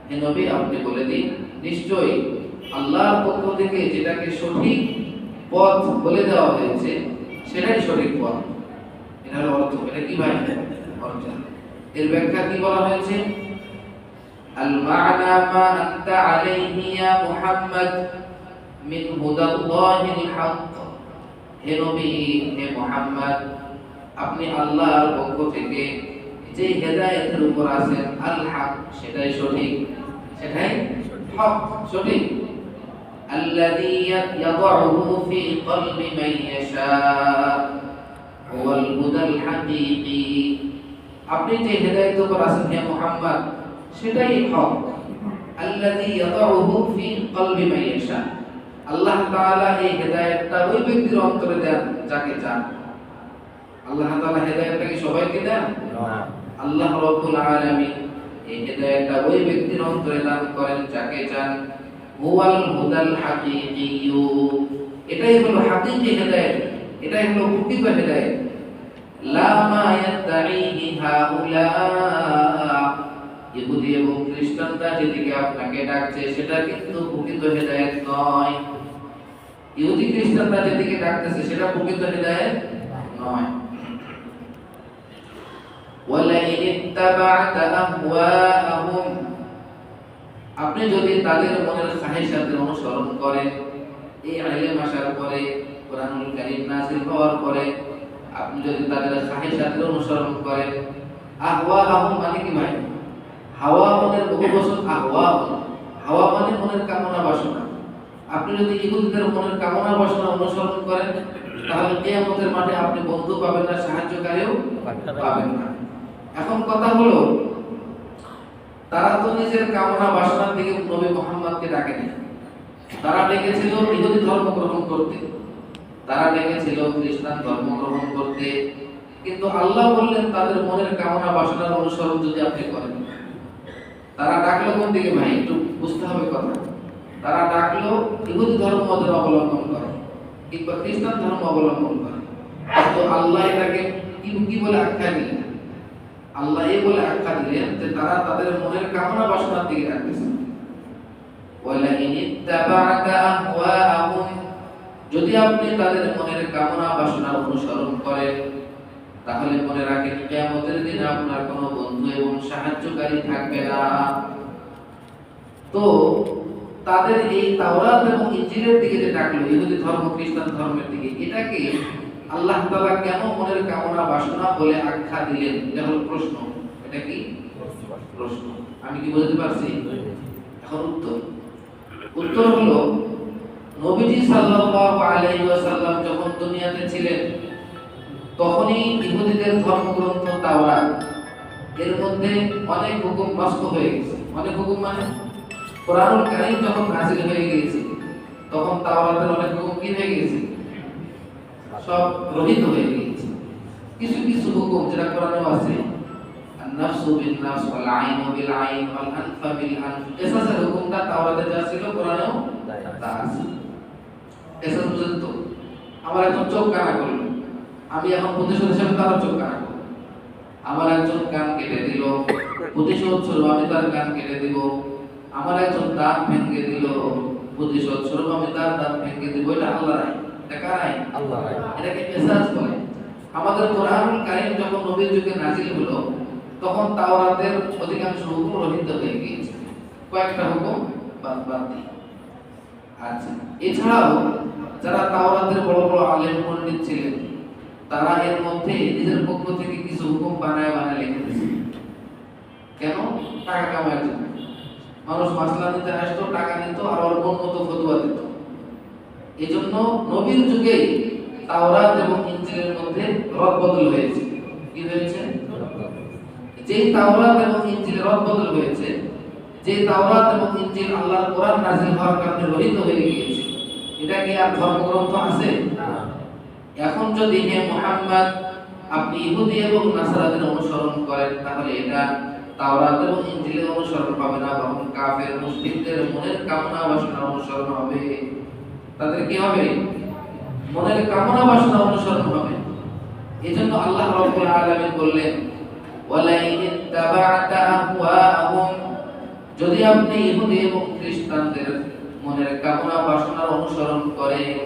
হে নবী, আপনি বলে দিন নিশ্চয়ই আল্লাহর পক্ষ থেকে যেটাকে সঠিক পথ বলে দেওয়া হয়েছে সেটাই সঠিক পথ। এটার অর্থ এটা কি ভাই? অর্থ এর ব্যাখ্যা কি বলা হয়েছে? আল মা'না মা আনতা আলাইহি ইয়া মুহাম্মদ মিন হুদাল্লাহিল হক। হে নবী, হে মুহাম্মদ, আপনি আল্লাহর পক্ষ থেকে যে হেদায়েতের উপর আছেন, আল হক সেটাই সঠিক, সেটাই হক সঠিক। الذي يضعه في قلب من يشاء هو الهدى الحقيقي। আপনি যে হেদায়েত উপর আছেন হে মুহাম্মদ সেটাই হক। الذي يضعه في قلب من يشاء, আল্লাহ তাআলা এই হেদায়েতটা ওই ব্যক্তির অন্তরে দেন যাকে চান। আল্লাহ তাআলা হেদায়েতটা কি সবাইকে দেন না? আল্লাহ রাব্বুল আলামিন এই হেদায়েতটা ওই ব্যক্তির অন্তরে দান করেন যাকে চান। হুয়াল হুদাল হাকিকিয়্যু, এটাই হলো হাকিকি হেদায়েত, এটাই হলো প্রকৃত হেদায়েত। লা মা ইয়াদাইহি হাউলা, ইহুদি এবং খ্রিস্টানরা যেদিকে আপনাকে ডাকছে সেটা কিন্তু প্রকৃত হেদায়েত নয়। ইহুদি খ্রিস্টানরা যেদিকে ডাকতেছে সেটা প্রকৃত হিদায়াত নয়। ওয়ালাইন ইত্তাবা'তা আহওয়াআহুম, আপনি যদি তাদের মনের খাহিশাতের অনুসরণ করেন, এই ইলম আসার পরে, কোরআনুল কারীম নাযিল হওয়ার পরে আপনি যদি তাদের খাহিশাতের অনুসরণ করেন, আহওয়াআহুম মানে কি ভাই? হাওয়া মনের বহুবচন আহওয়া। হাওয়া মানে মনের কামনা বাসনা। আপনি যদি ইহুদিদের মনের কামনা বাসনা অনুসরণ করেন, তাহলে কিয়ামতের মাঠে আপনি বন্ধু পাবেন না, সাহায্যকারীও পাবেন না। এখন কথা হলো, তারা তো নিজের কামনা বাসনার দিকে নবী মুহাম্মদকে ডাকেনি। তারা ডেকেছিল ইহুদি ধর্ম গ্রহণ করতে, তারা ডেকেছিল খ্রিস্টান ধর্ম গ্রহণ করতে। কিন্তু আল্লাহ বললেন তাদের মনের কামনা বাসনার অনুসরণ যদি আপনি করেন। তারা ডাকলো কোন দিকে ভাই? একটু বুঝতে হবে কথা। তারা ডাকলো ইহুদি ধর্ম অবলম্বন করে কিংবা খ্রিস্টান ধর্ম অবলম্বন করে। তো আল্লাহ এটাকে কি বলে আখ্যা দিলেন? আল্লাহ এই বলে আখ্যা দিলেন যে তারা তাদের মনের কামনা বাসনার দিকে ডাকতেছে। ওয়ালাইন ইত্তাবা'তা আহওয়াআহুম, যদি আপনি তাদের মনের কামনা বাসনার অনুসরণ করেন, তাহলে মনে রাখেন কিয়ামতের দিনে আপনার কোনো বন্ধু এবং সাহায্যকারী থাকবে না। তো তাদের এই তাওরাত এবং ইনজিলের দিকে যে ডাকলো, ইহুদি ধর্ম খ্রিস্টান ধর্মের দিকে, এটাকে আল্লাহ তাআলা কেন মনের কামনা বাসনা বলে আখ্যা দিলেন? এটা হলো প্রশ্ন। এটা কি প্রশ্ন? আমি কি বুঝতে পারছি? এখন উত্তর হলো, নবীজি সাল্লাল্লাহু আলাইহি ওয়াসাল্লাম যখন দুনিয়াতে ছিলেন, তখনই ইহুদিদের ধর্মগ্রন্থ তাওরাত, এর মধ্যে অনেক হুকুম নষ্ট হয়ে গেছে। অনেক হুকুম মানে কোরআনুল কারীম যখন নাযিল হয়ে গিয়েছে, তখন তাওরাতের অনেক হুকুম কি হয়ে গেছে? সব রহিত হয়ে গিয়েছে। কিছু কিছু হুকুম যেটা কোরআনেও আছে, আন-নাফসু বিন-নাফস ওয়াল আইনু বিল-আইন ওয়াল আনফা বিল-আনফ, এসবের হুকুমটা তাওরাতে যা ছিল কোরআনেও তা আছে। এসব বুঝেন তো? আমার একজন চোখ কানা করলো, আমি এখন প্রতিশোধ হিসেবে তার চোখ কানা করব। আমার একজন কান কেটে দিল, প্রতিশোধ স্বরূপ আমি তার কান কেটে দিব। আমার একজন দাঁত ভেঙে দিল, প্রতিশোধ স্বরূপ আমি তার দাঁত ভেঙে দিব। এটা আল্লাহর আইন। এটা কার আইন? আল্লাহর আইন। এটাকে কিসাস বলে। আমাদের কোরআনুল কারীম যখন নবীর যুগে নাযিল হলো, তখন তাওরাতের অধিকাংশ হুকুম রহিত হয়ে গিয়েছে, কয়েকটা হুকুম বাদ দিয়ে। আচ্ছা, এছাড়াও যারা তাওরাতের বড় বড় আলেম পণ্ডিত ছিলেন, তারা এর মধ্যে নিজের পক্ষ থেকে কিছু হুকুম বানায় লিখে দিয়েছে। কেন? টাকা কামানোর জন্য। মানুষ মাসলা নিতে আসতো, টাকা নিত আর ওর মন মতো ফতোয়া দিত। এজন্য নবীর যুগে তাওরাত এবং ইনজিলের মধ্যে রদবদল হয়েছে। কি হয়েছে? যেই তাওরাত এবং ইনজিলে রদবদল হয়েছে, যে তাওরাত এবং ইনজিল আল্লাহর কোরআন নাযিল হওয়ার কারণে রহিত হয়ে গিয়েছে, এটা কি আর ধর্মগ্রন্থ আছে? এখন যদি হে মুহাম্মদ আপনি ইহুদি এবং নাসারাদের অনুসরণ করেন, তাহলে এটা তাওরাত এবং ইনজিলের অনুসরণ হবে না, বরং কাফের মুশরিকদের মনের কামনা বাসনা অনুসরণ হবে। তাদের কি হবে? মনের কামনা বাসনা অনুসরণ হবে। এজন্য আল্লাহ রাব্বুল আলামিন বললেন, ওয়ালাইন ইত্তাবা'তা আহওয়াআহুম, যদি আপনি ইহুদি এবং খ্রিস্টানদের মনের কামনা বাসনার অনুসরণ করেন,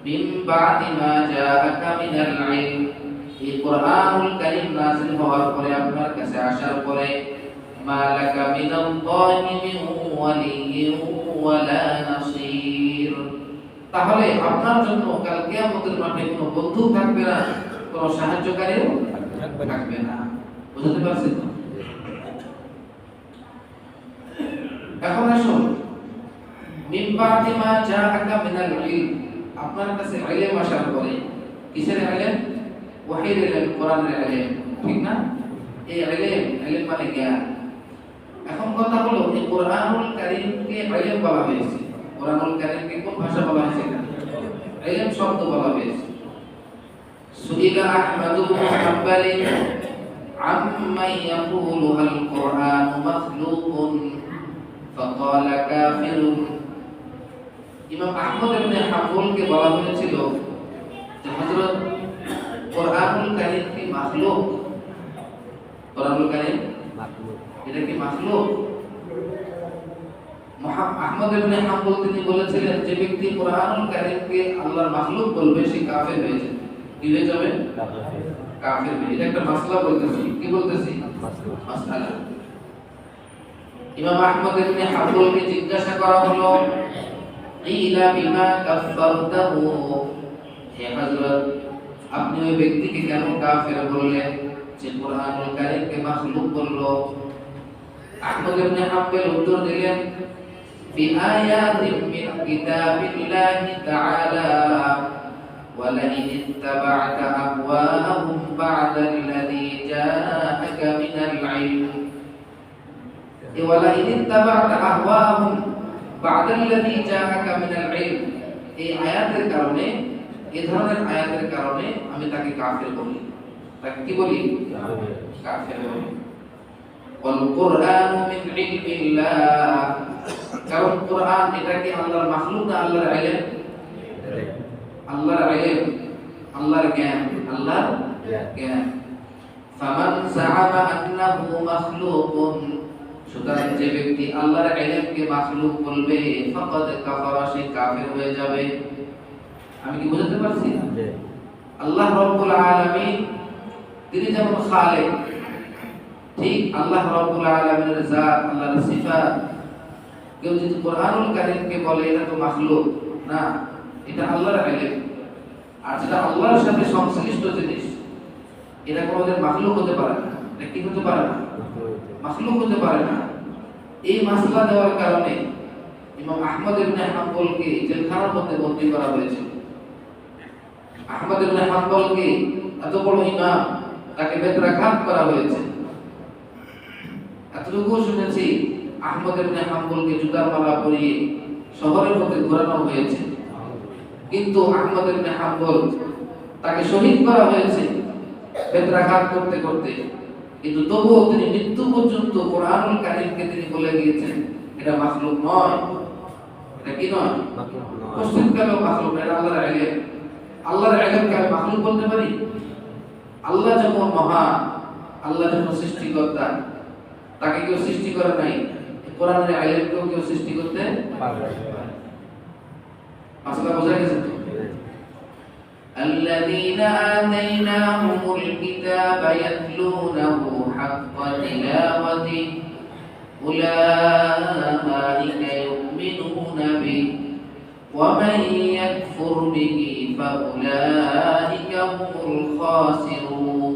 মিন বাদি মা জাআকা মিনাল ইলম, এই কোরআনুল কারীম নাযিল হওয়ার পরে, আপনার কাছে আসার পরে, মা লাকা মিনাল্লাহি মিন ওয়ালিয়্যিন ওয়ালা নাসীর, তাহলে আপনার জন্য কাল কিয়ামতের মাঠে কোনো বন্ধু থাকবে না, কোনো সাহায্যকারীও থাকবে না। বুঝতে পারছেন? এখন আসুন, মিন বাদি মা জাআকা মিনাল ইলম, আপনার কাছে ইলম আসার পরে, কিসের ইলম? ওয়াহির ইলম, কোরআনের ইলম, ঠিক না? এই ইলম মানে জ্ঞান। এখন কথা হলো, এই কোরআনুল কারীমকে ইলম বলা হয়েছে। কোরআনুল কারীমকে কোন ভাষা বলা হয়েছে? ইলম শব্দ বলা হয়েছে। সুইলা আহমদ ইবনে হাম্বল আম্মা ইয়াকুলু আল কোরআন মাখলুকুন ফাকালা কাফিরুন, ইমাম আহমদ ইবনে হাম্বলকে বলা হয়েছিল যে হযরত কোরআনুল কারীম কি মাখলুক? কোরআনুল কারীম মাখলুক, এটা কি মাখলুক? আহমদ ইবনে হাম্বল তিনি বলেছিলেন যে ব্যক্তি কোরআনুল কারীমকে আল্লাহর মাখলুক বলবে সে কাফের হয়ে যাবে। কি হয়ে যাবে? কাফের হয়ে। এটা একটা মাসলা বলতেছি। কি বলতেছি? মাসআলা। ইমাম আহমদ ইবনে হাম্বলকে জিজ্ঞাসা করা হলো, ইলা বিমা কাফফারতাহু, হে হযরত আপনি ওই ব্যক্তিকে কেন কাফের বললেন যে কোরআনুল কারীমকে মাখলুক বলল? আহমদ ইবনে হাম্বল উত্তর দিলেন, বিআয়াতিন মিন কিতাবিল্লাহি তাআলা ওয়া লাইন ইত্তাবা'তা আহওয়াআহুম বা'দাল্লাযী জাআকা মিনাল ইলম, ওয়া লাইন ইত্তাবা'তা আহওয়াআহুম বা'দাল্লাযী জাআকা মিনাল ইলম। এই আয়াতের কারণে, এই ধরনের আয়াতের কারণে আমি তাকে কাফের বলি। তাকে কি বলি? কাফের বলি। ওয়াল কুরআনু মিন ইলমিল্লাহ, কারণ কুরআন এটা কি আল্লাহর মাখলুক না আল্লাহর ইলম? আল্লাহর ইলম, আল্লাহর জ্ঞান, আল্লাহর জ্ঞান। ফামান যাআমা আন্নাহু মাখলুকুন, সুতরাং যে ব্যক্তি আল্লাহর ইলমকে মাখলুক বলবে ফাকাদ কাফারা, সে কাফের হয়ে যাবে। আমি কি বুঝাতে পারছি? আল্লাহ রাব্বুল আলামিন তিনি যেমন খালিক, ঠিক আল্লাহ রাব্বুল আলামিনের জাত, আল্লাহর সিফাত। কেউ যদি কোরআনুল কারীমকে বলে এটা তো মাখলুক, না, এটা আল্লাহর ইলম। আর যেটা আল্লাহর সাথে সংশ্লিষ্ট জিনিস এটা কোনোদিন মাখলুক হতে পারে না। এটা কি হতে পারে না? মাখলুক হতে পারে না। এই মাসলা দেওয়ার কারণে ইমাম আহমদ ইবনে হাম্বলকে জেলখানার মধ্যে বন্দী করা হয়েছিল। আহমদ ইবনে হাম্বলকে, এত বড় ইমাম, তাকে বেত্রাঘাত করা হয়েছে। এতটুকু শুনেছি আহমদ ইবনে হাম্বলকে জুতার মালা পরিয়ে শহরের মধ্যে ঘোরানো হয়েছে, কিন্তু আহমদ ইবনে হাম্বল তাকে শহীদ করা হয়েছে বেত্রাঘাত করতে করতে, কিন্তু তবুও তিনি মৃত্যু পর্যন্ত কোরআনুল কারীমকে তিনি বলে গিয়েছেন এটা মাখলুক নয়। এটা কি নয়? মুসলিম কালেও মাখলুক না, এটা আল্লাহর ইলম। আল্লাহর ইলমকে আমি মাখলুক বলতে পারি? আল্লাহ যেমন মহান, আল্লাহ যেমন সৃষ্টিকর্তা, তাকে কেউ সৃষ্টি করে নাই, কোরআনের ইলমকেও কেউ সৃষ্টি করতে পারবে না। মাসলা বোঝা গেছে তো? الذين آتيناهم الكتاب يتلونه حق تلاوته أولئك يؤمنون به ومن يكفر به فأولئك هم الخاسرون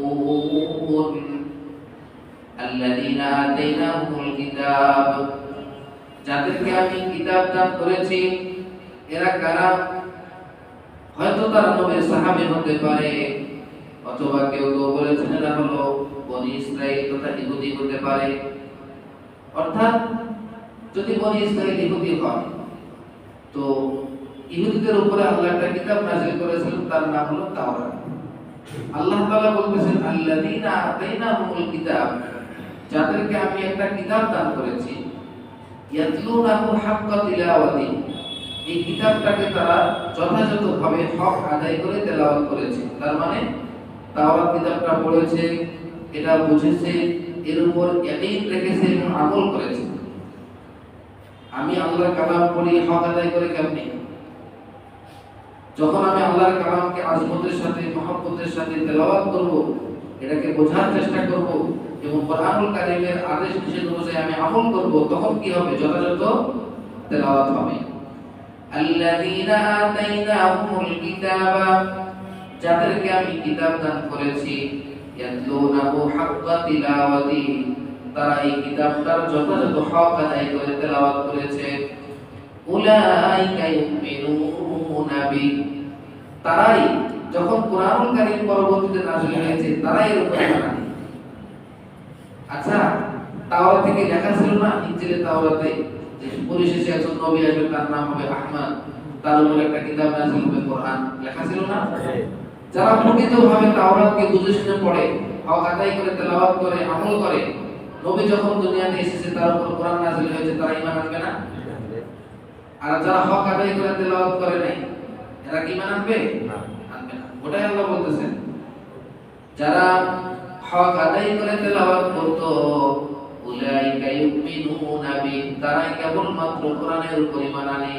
الذين آتيناهم الكتاب যাদেরকে আমি কিতাব দান করেছি এরা কারা? হয়তো তারা নবীর সাহাবী হতে পারে, অথবা কেউ কেউ বলেছেন এরা হলো বনি ইসরাইল তথা ইহুদি হতে পারে। অর্থাৎ যদি বনি ইসরাইল ইহুদি হয় তো ইহুদিদের উপরে আল্লাহ একটা কিতাব নাযিল করেছিলেন, তার নাম হলো তাওরাত। আল্লাহ তাআলা বলতেছেন আল্লাযীনা আতাইনাহুমুল কিতাব, যাদেরকে আমি একটা কিতাব দান করেছি, ইয়াতলুনাহু হাক্কা তিলাওয়াতি, এই কিতাবটাকে তারা যথাযথভাবে হক আদায় করে তেলাওয়াত করেছে। তার মানে তাওরাত কিতাবটা পড়েছে, এটা বুঝেছে, এর উপর ইয়াকিন রেখেছে এবং আমল করেছে। আমি আল্লাহর কালাম পড়ি হক আদায় করে কেমনে? যখন আমি আল্লাহর কালামকে আজমতের সাথে, মহব্বতের সাথে তেলাওয়াত করব, এটাকে বোঝার চেষ্টা করব এবং কোরআনুল কারীমের আদেশ নিষেধ অনুযায়ী আমি আমল করব, তখন কি হবে? যথাযথ তেলাওয়াত হবে। الذين آتيناهم الكتاب, যাদেরকে আমি কিতাব দান করেছি, ইয়াতলুনাহু হাক্কা তিলাওয়াতি, তারা এই কিতাবটার যথাযথ হক আদায় করে তেলাওয়াত করেছে। উলাইকা ইউমিনুনা বি, তারাই যখন কোরআনুল কারীম পরবর্তীতে নাযিল হয়েছে তারাই এর উপর ঈমান আনে। আচ্ছা, তাওরাত থেকে লেখা ছিল না, ইনজিলে তাওরাতে যে পরিশেষে একজন নবী আসবে, তার নাম হবে আহমদ, তার উপর একটা কিতাব নাযিল হবে কোরআন, লেখা ছিল না? যারা প্রকৃতভাবে তাওরাতকে বুঝে শুনে পড়ে, হক আদায় করে তেলাওয়াত করে আমল করে, নবী যখন দুনিয়াতে এসেছে তার উপর কোরআন নাযিল হয়েছে, তারা ঈমান আনবে না? আর যারা হক আদায় করে তেলাওয়াত করে নাই, এরা কি ঈমান আনবে? আনবে না। ওটাই আল্লাহ বলতেছেন, যারা হক আদায় করে তেলাওয়াত করত উলাইকা ইউমিনুনা বিহি, তারা কেবলমাত্র কোরআনের উপর ঈমান আনে।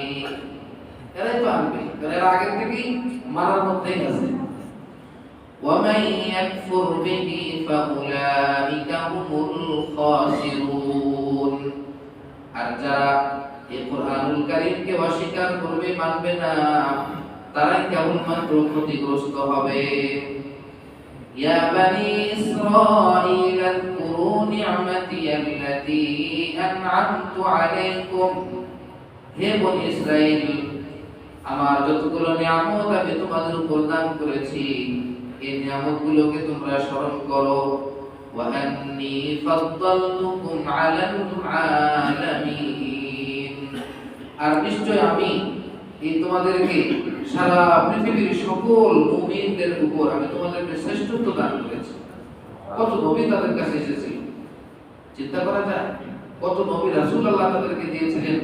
এরাই তো আনবে, এরা আগে থেকেই মারার মধ্যেই আছে। ومن يكفر به فأولئك هم الخاسرون। আর যারা এই কোরআনুল কারীমকে অস্বীকার করবে, মানবে না, তারাই কেবলমাত্র ক্ষতিগ্রস্ত হবে। ইয়া বানি ইসরাঈল আযকুরু নি'মাতি আল্লাতী আন'আমতু আলাইকুম, হে বনি ইসরাঈল, আমার যতগুলো নিয়ামত আমি তোমাদের উপর দান করেছি, এই নিয়ামতগুলোকে তোমরা স্মরণ করো। ওয়া আন্নী ফাদ্দালতুকুম আলাল আলামিন, আর নিশ্চয় আমি এই তোমাদেরকে সারা পৃথিবীর সকল মুমিনদের উপর আমি তোমাদেরকে শ্রেষ্ঠত্ব দান করেছি। কত নবী তাদের কাছে এসেছিল, চিন্তা করা যায়। কত নবী রাসূল আল্লাহ তাদেরকে দিয়েছিলেন,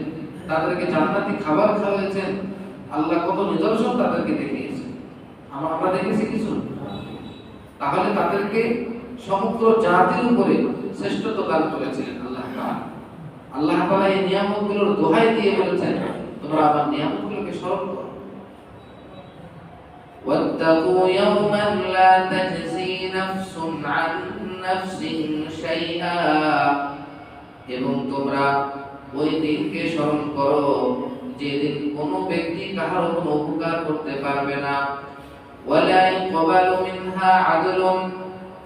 তাদেরকে জান্নাতি খাবার খাওয়াইছেন, আল্লাহ কত নিদর্শন তাদেরকে দেখিয়েছেন। আমরা দেখেছি কিছু? তাহলে তাদেরকে সমগ্র জাতির উপরে শ্রেষ্ঠত্ব দান করেছিলেন আল্লাহ তাআলা। আল্লাহ তাআলা এই নিয়ামতগুলোর দোহাই দিয়ে বলেছেন, তোমরা আমার নিয়ামতগুলোকে স্মরণ করো। ওয়াত্তাকু ইয়াওমান লা তাজজি নাফসুন আন নাফসিন শাইআ, এবং তোমরা ওই দিনকে স্মরণ করো যেদিন কোনো ব্যক্তি কাহার কোনো উপকার করতে পারবে না। ওয়ালা ইয়াকবালু মিনহা আদলুন,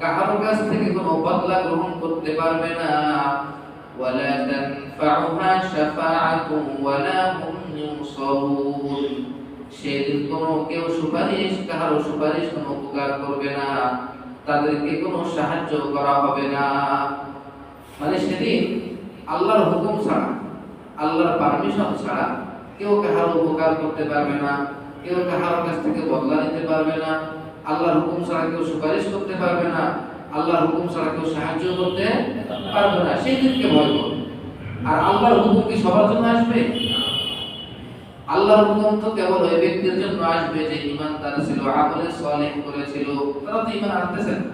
কাহার কাছ থেকে কোনো বদলা গ্রহণ করতে পারবে না। ওয়ালা তানফাউহা শাফাআতুন ওয়ালা হুম ইউনসারুন, সেদিন কোনো কেউ সুপারিশ, কাহার সুপারিশ কোনো উপকার করবে না, তাদেরকে কোনো সাহায্য করা হবে না। মানে সেদিন আল্লাহর হুকুম ছাড়া, আল্লাহর পারমিশন ছাড়া কেউ কাহার উপকার করতে পারবে না, কেউ কাহার কাছ থেকে বদলা নিতে পারবে না, আল্লাহর হুকুম ছাড়া কেউ সুপারিশ করতে পারবে না, আল্লাহর হুকুম ছাড়া কেউ সাহায্য করতে পারবে না। সেই দিনকে ভয় করবে। আর আল্লাহর হুকুম কি সবার জন্য আসবে? আল্লাহর হুকুম তো কেবল ওই ব্যক্তির জন্য আসবে যে ঈমানদার ছিল, আমলে সালেহ করেছিল। তারা তো ঈমান আনতেছে না,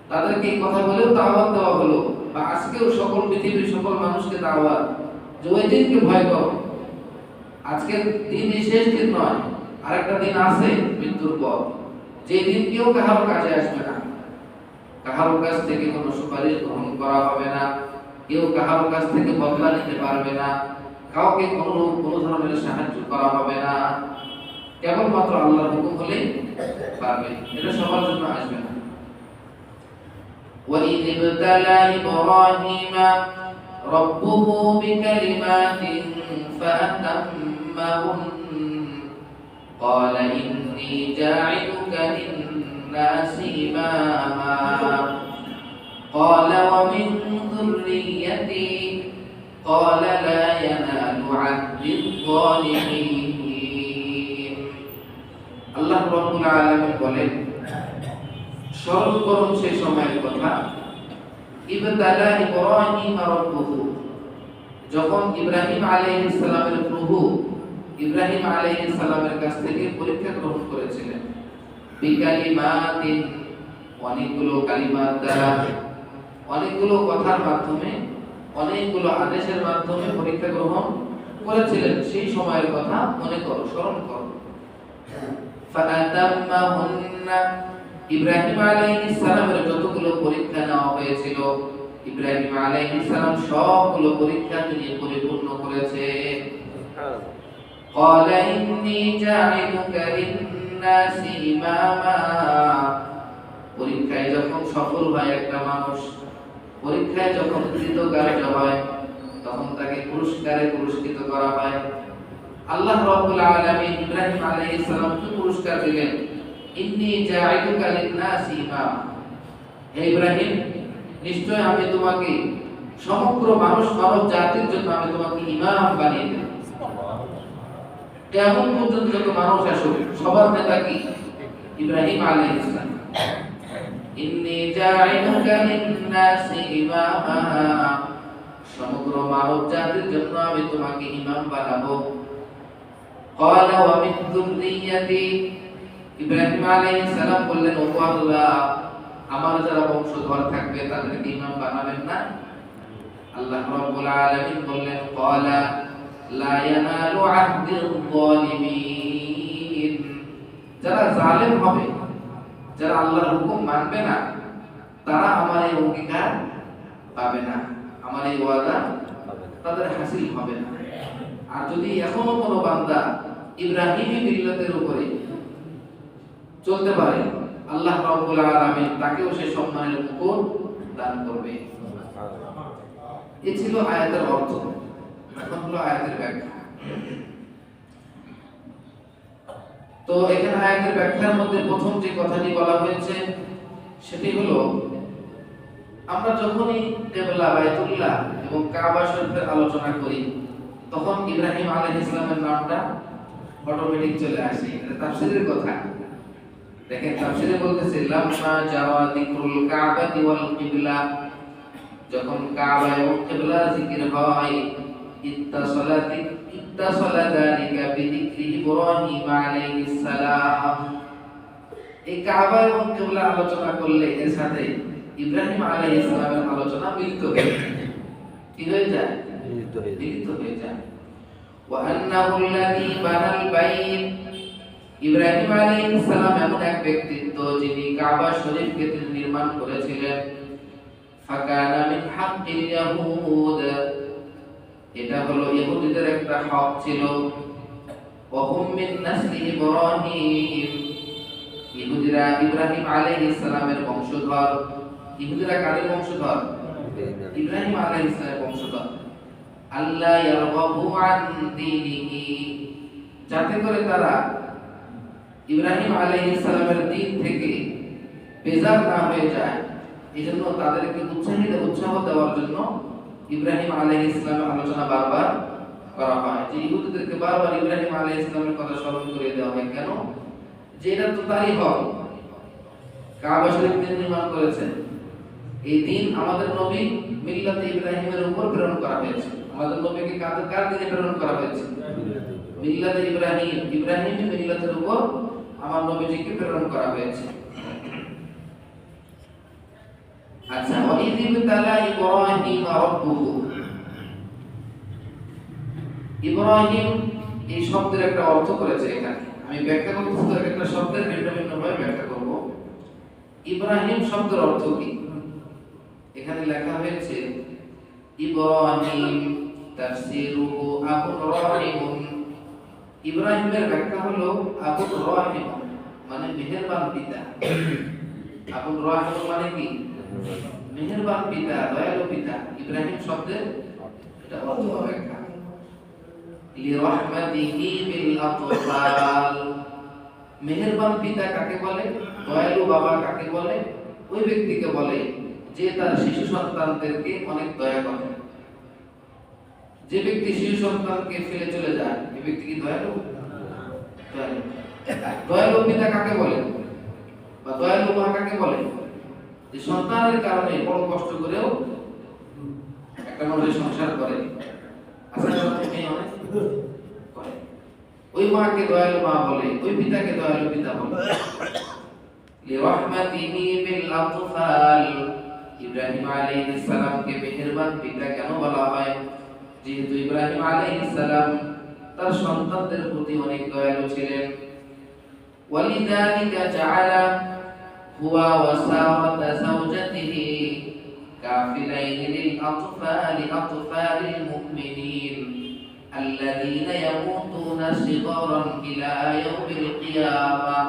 তাদেরকে এই কথা বলেও দাওয়াত দেওয়া হলো, বা আজকেও সকল পৃথিবীর সকল মানুষকে দাওয়াত যে ওই দিনকে ভয় করো। আজকের দিন এই শেষ দিন নয়, আরেকটা দিন আছে মৃত্যুর পর, যে দিন কেউ কাহার কাছে আসবে না, কাহার কাছ থেকে কোনো সুপারিশ গ্রহণ করা হবে না, কেউ কাহার কাছ থেকে বদলা নিতে পারবে না, কাউকে কোনো ধরনের সাহায্য করা হবে না, কেবলমাত্র আল্লাহর হুকুম হলেই পারবে। এটা সবার জন্য আসবে না। وَإِذِ ابْتَلَى إِبْرَاهِيمَ رَبُّهُ بِكَلِمَاتٍ فَأَتَمَّهُنَّ قَالَ إِنِّي جَاعِلُكَ لِلنَّاسِ إِمَامًا قَالَ وَمِنْ ذُرِّيَّتِي قَالَ لَا يَنَالُ عَهْدِ الظَّالِمِينَ। আল্লাহ রাব্বুল আলামিন বলেন, স্মরণ করুন সেই সময়ের কথা, ইবতালা ইব্রাহিম রাব্বুহু, যখন ইব্রাহিম আলাইহিস সালামের প্রভু ইব্রাহিম আলাইহিস সালামের কাছ থেকে পরীক্ষা গ্রহণ করেছিলেন। বিকালিমাতিন, অনেকগুলো কালিমাত দ্বারা, অনেকগুলো কথার মাধ্যমে, অনেকগুলো আদেশের মাধ্যমে পরীক্ষা গ্রহণ করেছিলেন। সেই সময়ের কথা মনে করো, স্মরণ করো। ফাআতাম্মাহুন্না, ইব্রাহিম আলাইহিস সালামের যতগুলো পরীক্ষা নেওয়া হয়েছিল, ইব্রাহিম আলাইহিস সালাম সবগুলো পরীক্ষা তিনি পরিপূর্ণ করেছেন। ক্বালা ইন্নী জাইলুকা লিন-নাসি ইমামা, পরীক্ষায় যখন সফল হয় একটা মানুষ, পরীক্ষায় যখন কৃতকার্য হয়, তখন তাকে পুরস্কারে পুরস্কৃত করা হয়। আল্লাহ রাব্বুল আলামিন ইব্রাহিম আলাইহিস সালামকে পুরস্কার দিলেন, ইন্নী জাইলুকা লিন-নাসি ইমামা, হে ইব্রাহিম, নিশ্চয় আমি তোমাকে সমগ্র মানব জাতির জন্য আমি তোমাকে ইমাম বানিয়ে দেব। কিয়ামত পর্যন্ত যত মানুষ আসবে সবার নেতা কি? ইব্রাহিম আলাইহিস সালাম। ইন্নী জাইলুকা লিন-নাসি ইমামা, সমগ্র মানব জাতির জন্য আমি তোমাকে ইমাম বানাবো। ক্বালা ওয়া মিন যুররিয়্যাতি, ইব্রাহিম আলাইহিস সালাম বললেন, ও আল্লাহ, আমার যারা বংশধর থাকবে তাদেরকে ইমাম বানাবেন না? আল্লাহ রাব্বুল আলামিন বললেন ক্বালা লা ইয়ানালু আহদিল যালিমিন, যারা জালেম হবে, যারা আল্লাহর হুকুম মানবে না, তারা আমার এই অঙ্গীকার পাবে না, আমার এই ওয়াদা তাদের হাসিল হবে না। আর যদি এখনো কোনো বান্দা ইব্রাহিমী মিল্লাতের উপরে চলতে পারে, আল্লাহ রাব্বুল আলামিন তাকেও সেই সম্মানের মুকুট দান করবে। এই ছিল আয়াতের অর্থ। এখন হলো আয়াতের ব্যাখ্যা। তো এখানে আয়াতের ব্যাখ্যার মধ্যে প্রথম যে কথাটি বলা হয়েছে সেটি হলো, আমরা যখনই কিবলা বাইতুল্লাহ এবং কাবা শরীফের আলোচনা করি তখন ইব্রাহিম আলাইহিস সালামের নামটা অটোমেটিক চলে আসে। এটা তাফসীরের কথা। দেখেন তাফসীরে বলতেছে লাম্মা জাওয়া যিকরুল কাবাতি ওয়াল কিবলা, যখন কাবা এবং কিবলা জিকির হয়, ইত্তাসালা যালিকা বিযিকরি ইব্রাহিম আলাইহিস সালাম। এই কাবা এবং কিবলা আলোচনা করলে এর সাথে ইব্রাহিম আলাইহিস সালামের আলোচনা মিলিত হয়ে যায়। কি হয়ে যায়? মিলিত হয়ে যায়। ওয়া আন্নাহু আল্লাযী বানাল বাইত, ইব্রাহিম আলাইহিস সালাম এমন এক ব্যক্তিত্ব যিনি কাবা শরীফকে নির্মাণ করেছিলেন। ফাকানা মিন হাক্কিল ইয়াহুদ, এটা হলো ইহুদিদের একটা হক ছিল। ওয়া হুম মিন নাসলি ইব্রাহিম, ইহুদিরা ইব্রাহিম আলাইহিস সালামের বংশধর। ইহুদিরা কাদের বংশধর? ইব্রাহিম আলাইহিস সালামের বংশধর। আল্লাহ ইয়ারগাবু আন দীনিহি, যাতে করে তারা ইব্রাহিম আলাইহিস সালামের দ্বীন থেকে বেজার না হয়ে যায়, এজন্য তাদেরকে উৎসাহ দেওয়ার জন্য ইব্রাহিম আলাইহিস সালামের আলোচনা বারবার করা হয়। যে ইহুদিদেরকে বারবার ইব্রাহিম আলাইহিস সালামের কথা স্মরণ করে দেওয়া হয়। কেন? যে এটা তো তারই হক, কাবা শরীফ তিনি নির্মাণ করেছেন। এই দিন আমাদের নবী মিল্লাতে ইব্রাহিমের উপর প্রেরণ করা হয়েছে। আমাদের নবীকে কার দিনে প্রেরণ করা হয়েছে? মিল্লাতে ইব্রাহিম, ইব্রাহিমী মিল্লাতের উপর আমার নবীজিকে প্রেরণ করা হয়েছে। আচ্ছা, ওয়া ইযিবতালা ইব্রাহিম রাব্বুহু, ইব্রাহিম এই শব্দের একটা অর্থ করেছে এখানে। আমি ব্যাখ্যা করতেছি তো, একটা শব্দের ভিন্ন ভিন্ন ভাবে ব্যাখ্যা করব। ইব্রাহিম শব্দের অর্থ কি? এখানে লেখা হয়েছে ইব্রাহিম তাফসীরুহু আবুর রাহিম। ইব্রাহিমের ব্যাখ্যা হলো আবুর রাহিম মানে মেহেরবান পিতা। আবুর রাহিম মানে কি? মেহেরবান পিতা, দয়ালু পিতা। ইব্রাহিম শব্দের এটা অর্থ ব্যাখ্যা। লিরাহমাতিহি বিল আতফাল, মেহেরবান পিতা কাকে বলে? দয়ালু বাবা কাকে বলে? ওই ব্যক্তিকে বলে যে তার শিশু সন্তানদেরকে অনেক দয়া করে। যে ব্যক্তি শিশু সন্তানকে ফেলে চলে যায়, এই ব্যক্তি কি দয়ালু? দয়ালু। দয়ালু পিতা কাকে বলে বা দয়ালু মা কাকে বলে? যে সন্তানের কারণে বড় কষ্ট করেও একটা মানুষ সংসার করে। আসলে অনেক করে। ওই মাকে দয়ালু মা বলে, ওই পিতাকে দয়ালু পিতা বলে। লিরাহমাতিহি বিল আতফাল, ইব্রাহিম আলাইহিস সালামকে মেহেরবান পিতা কেন বলা হয়? যেহেতু ইব্রাহিম আলাইহিস সালাম তার সন্তানদের প্রতি অনেক দয়ালু ছিলেন। ওয়ালিযালিকা জাআলা হুয়া ওয়া সাওয়াতা যাওজাতিহি কাফিলাইন লিল আতফালিল মুমিনিন আল্লাযীনা ইয়ামুতুনা সিগারান ইলা ইয়াউমিল কিয়ামাহ।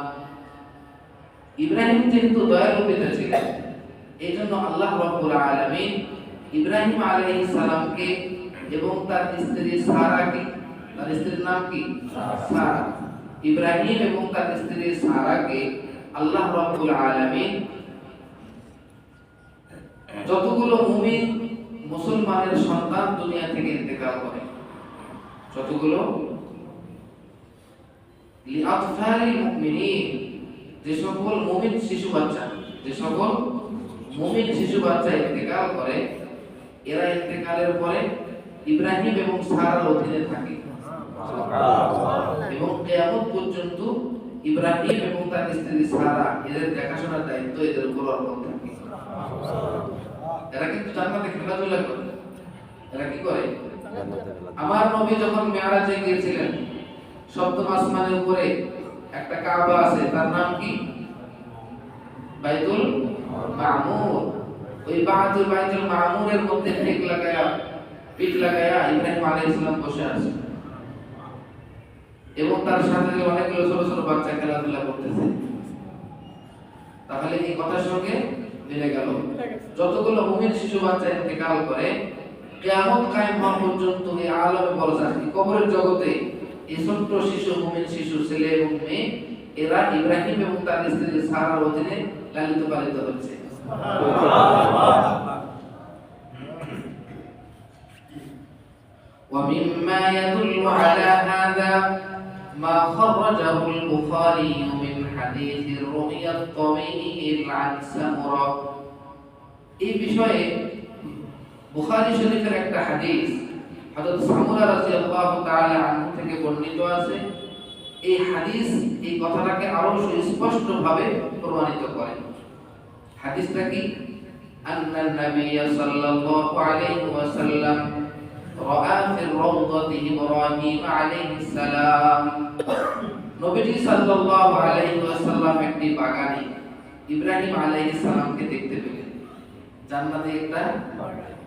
ইব্রাহিম যেহেতু দয়ালু পিতা ছিলেন, এইজন্য আল্লাহ রাব্বুল আলামিন ইব্রাহিম আলাইহিস সালামকে এবং তার স্ত্রী সারাকে, তার স্ত্রীর নাম কি? সারা। ইব্রাহিম এবং তার স্ত্রী সারাকে আল্লাহ রাব্বুল আলামিন যতগুলো মুমিন মুসলমানের সন্তান দুনিয়া থেকে ইন্তেকাল করে, যতগুলো লিআতফালিল মুমিনিন, যে সকল মুমিন শিশু বাচ্চা, যে সকল মুমিন শিশু বাচ্চা ইন্তেকাল করে, এরা ইন্তেকালের পরে ইব্রাহিম এবং সারার অধীনে থাকে এবং কিয়ামত পর্যন্ত ইব্রাহিম এবং তার স্ত্রী সারা এদের দেখাশোনার দায়িত্ব এদের উপর অর্পণ থাকে। এরা কিন্তু জান্নাতে খেলাধুলা করে, এরা কি করে? আমার নবী যখন মেরাজে গিয়েছিলেন, সপ্তম আসমানের উপরে একটা কাবা আছে, তার নাম কি? বাইতুল মামুর। ওই বাইতুল মামুরের মধ্যে পিঠ লাগায়া ইব্রাহিম আলাইহিস সালাম বসে আছে এবং তার সাথে অনেকগুলো ছোট ছোট বাচ্চা খেলাধুলা করতেছে। তাহলে এই কথার সঙ্গে মিলে গেল। যতগুলো মুমিন শিশু বাচ্চা ইন্তেকাল করে, কিয়ামত কায়েম হওয়া পর্যন্ত এই আলমে বরজাখ, কবরের জগতে এই ছোট্ট শিশু, মুমিন শিশু, ছেলে এবং মেয়ে, এরা ইব্রাহিম এবং তার স্ত্রী সারার অধীনে লালিত পালিত হচ্ছে। ومما يدل على هذا ما خرجه البخاري من حديث الرؤيا الطويل عن سمرة। এই বিষয়ে বুখারী শরীফের একটা হাদিস হযরত সামুরা রাদিয়াল্লাহু তাআলা আনহু থেকে বর্ণিত আছে। এই হাদিস এই কথাটাকে আরো সুস্পষ্টভাবে প্রমাণিত করে। হাদিসটা কি? আন্না নবী সাল্লাল্লাহু আলাইহি ওয়াসাল্লাম রাআ ফি রাওদাতি ইব্রাহিম আলাইহিস সালাম। নবীজি সাল্লাল্লাহু আলাইহি ওয়াসাল্লাম একটি বাগানে ইব্রাহিম আলাইহিস সালামকে দেখতে পেলেন। জান্নাতে একটা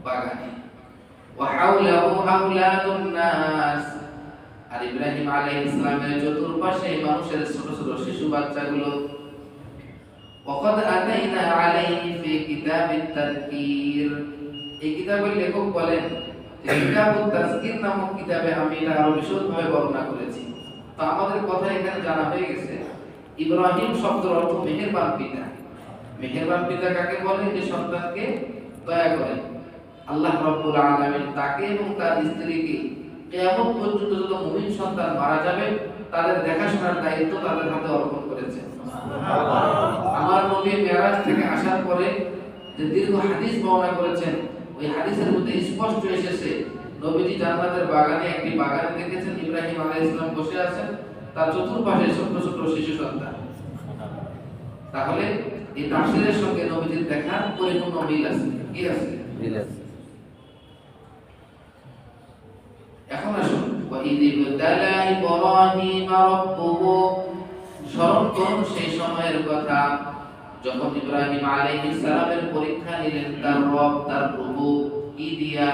বাগানে। ওয়া হাওলাহু আওলাদুন নাস। আর ইব্রাহিম আলাইহিস সালামের চতুর্পাশে মানুষের ছোট ছোট শিশু বাচ্চাগুলো। ওয়াকাদ আতাইনা আলাইহি ফি কিতাবিত তাযকির। এই কিতাবের লেখক বলেন যে কিতাবুত তাযকির নামক কিতাবে আমি এটা আরো বিশদভাবে বর্ণনা করেছি। তো আমাদের কথা এখানে জানা হয়ে গেছে, ইব্রাহিম শব্দের অর্থ মেহেরবান পিতা। মেহেরবান পিতা কাকে বলে? যে সন্তানকে দয়া করে। আল্লাহ রাব্বুল আলামিন তাকে এবং তার স্ত্রীকে কিয়ামত পর্যন্ত যত মুমিন সন্তান মারা যাবে তাদের দেখাশোনার দায়িত্ব তাদের হাতে অর্পণ করেছেন। আমার নবী মেরাজ থেকে আসার পরে যে দীর্ঘ হাদিস বর্ণনা করেছেন, ওই হাদিসের মধ্যে স্পষ্ট এসেছে নবীজি জান্নাতের বাগানে একটি বাগানে দেখেছেন ইব্রাহিম আলাইহিস সালাম বসে আছেন, তার চতুর্পাশে ছোট ছোট শিশু সন্তান। তাহলে এই তাফসীরের সঙ্গে নবীজির দেখা পরিপূর্ণ মিল আছে। কি আছে? মিল আছে। এখন আসুন, ওয়াইদ ইবতালা ইব্রাহিম রাব্বুহু, স্মরণ করুন সেই সময়ের কথা যখন ইব্রাহিম আলাইহিস সালামের পরীক্ষা নিলেন তার রব, তার প্রভু। কি দিয়া?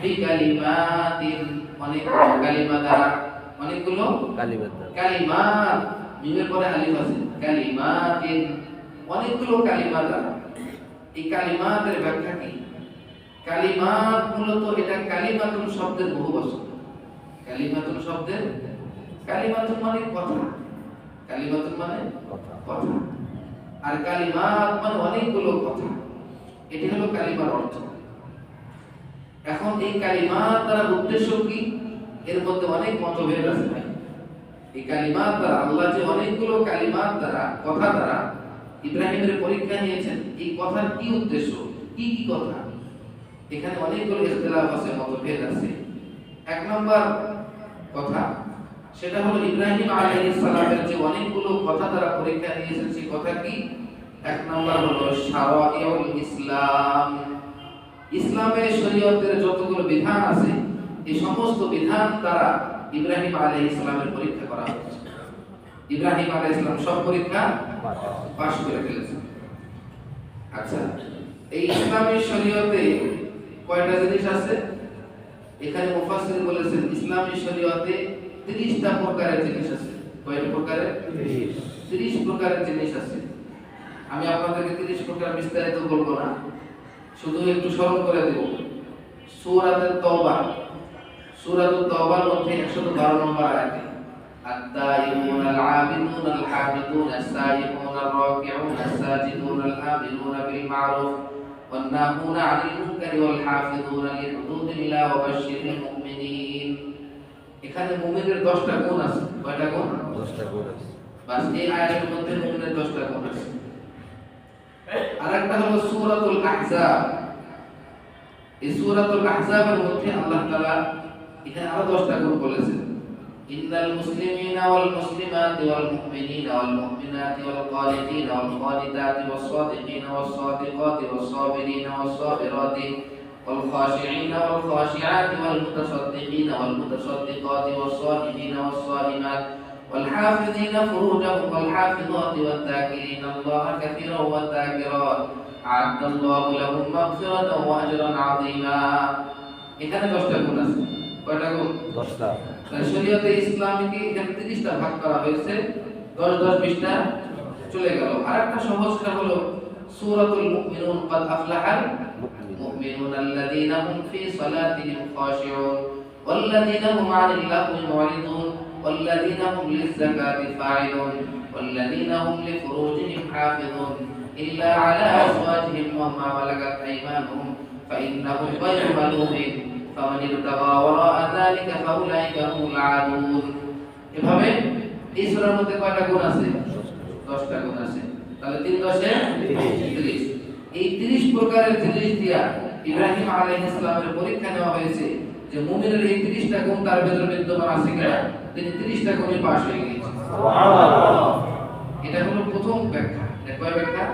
বিকালিমাতিন, অনেকগুলো কালিমা দ্বারা। অনেকগুলো কালিমাত, মিমের পরে আলিফ আছে। কালিমাতিন, অনেকগুলো কালিমা দ্বারা। এই কালিমাতের ব্যাখ্যা কি? কালিমাত মূলত এটা কালিমাতুন শব্দের বহুবচন। কালিমাতুন শব্দের, কালিমাতুন মানে কথা, কালিমাতুন মানে কথা, আর কালিমাত মানে অনেকগুলো কথা। এটি হলো কালিমার অর্থ। এখন এই কালিমাত দ্বারা উদ্দেশ্য কি? এর মধ্যে অনেক মতভেদ আছে ভাই। এই কালিমাত দ্বারা আল্লাহ যে অনেকগুলো কালিমাত দ্বারা, কথা দ্বারা ইব্রাহিমের পরীক্ষা নিয়েছেন, এই কথার কি উদ্দেশ্য, কি কি কথা, এখানে অনেকগুলো ইখতিলাফ আছে, মতভেদ আছে। এক নম্বর কথা সেটা হলো ইব্রাহিম আলাইহিস সালামের যে অনেকগুলো কথা দ্বারা পরীক্ষা নিয়েছেন, সেই কথা কি? এক নম্বর হলো শারাঈউল ইসলাম। ইসলামের শরীয়তের যতগুলো বিধান আছে, এই সমস্ত বিধান দ্বারা ইব্রাহিম আলাইহিস সালামের পরীক্ষা করা হয়েছে। ইব্রাহিম আলাইহিস সালাম সব পরীক্ষা পাশ করে ফেলেছেন। আচ্ছা, এই ইসলামের শরীয়তে কয়টা জিনিস আছে? এখানে মুফাসসির বলেছেন ইসলামী শরীয়তে 30টা প্রকারের জিনিস আছে। কয়টা প্রকারের? 30 প্রকারের জিনিস আছে। আমি আপনাদেরকে 30 প্রকার বিস্তারিত বলবো না, শুধু একটু স্মরণ করে দেব। সূরাতুত তাওবা, সূরাতুত তাওবার মধ্যে 112 নম্বর আয়াতে আত-তাইবুন আল-আবিদুন আল-হামিদুন আস-সাইয়্যিবুন আর-রাকিউন আস-সাজিদুন আল-আমিরুন বিল মা'রুফ ওয়ান-নাহুনা 'আনিল মুনকারি ওয়াল-হাফিযুনা লিহুদুদিল্লাহি ওয়া বাশশিরিল মুমিনিন। এখানে মুমিনের 10টা গুণ আছে। কয়টা গুণ? 10টা গুণ আছে। বাস এই আয়াতের মধ্যে মুমিনের 10টা গুণ আছে। আরেকটা হলো সূরাতুল আহজাব। এই সূরাতুল আহজাবের মধ্যে আল্লাহ তাআলা এখানে আরো 10টা গুণ বলেছেন। ইন্নাল মুসলিমিনা ওয়াল মুসলিমাতি ওয়াল মুমিনিনা ওয়াল মুমিনাতি ওয়াল কানিতিনা ওয়াল কানিতাতি ওয়াস সাদিকিনা ওয়াস সাদিকাতি ওয়াস সাবিরিনা ওয়াস সাবিরাতি والخاشعين والخاشعات والمتصدقين والمتصدقات والصائمين والصائمات والحافظين فروجهم والحافظات والذاكرين الله كثيرا والذاكرات أعد الله لهم مغفرة وأجرا عظيما এখানে 10টা গুণ আছে কয়টা গুণ 10টা শরীয়তে ইসলামীকে এখানে 30টা ভাগ করা হয়েছে 10 10 20টা চলে গেল আরেকটা সহজটা হলো সূরাতুল মুমিনুন قد أفلح المؤمنون الذين هم في صلاتهم خاشعون والذين هم عن اللغو معرضون والذين هم للزكاة فاعلون والذين هم لفروجهم حافظون إلا على أزواجهم وما ملكت أيمانهم فإنهم غير ملومين فمن ابتغى وراء ذلك فأولئك هم العادون এভাবে এই সূরার মধ্যে কয়টা গুণ আছে 10টা গুণ আছে তাহলে 3 10 30 এই 30 প্রকারের জিনিস দিয়া ইব্রাহিম আলাইহিস সালামের পরীক্ষা নেওয়া হয়েছে যে মুমিনের এই 30টা গুণ তার ভিতরে বিদ্যমান আছে কিনা তিনি 30টা গুণে পাস হয়ে গেছেন সুবহানাল্লাহ এটা হলো প্রথম ব্যাখ্যা এটা কয় ব্যাখ্যা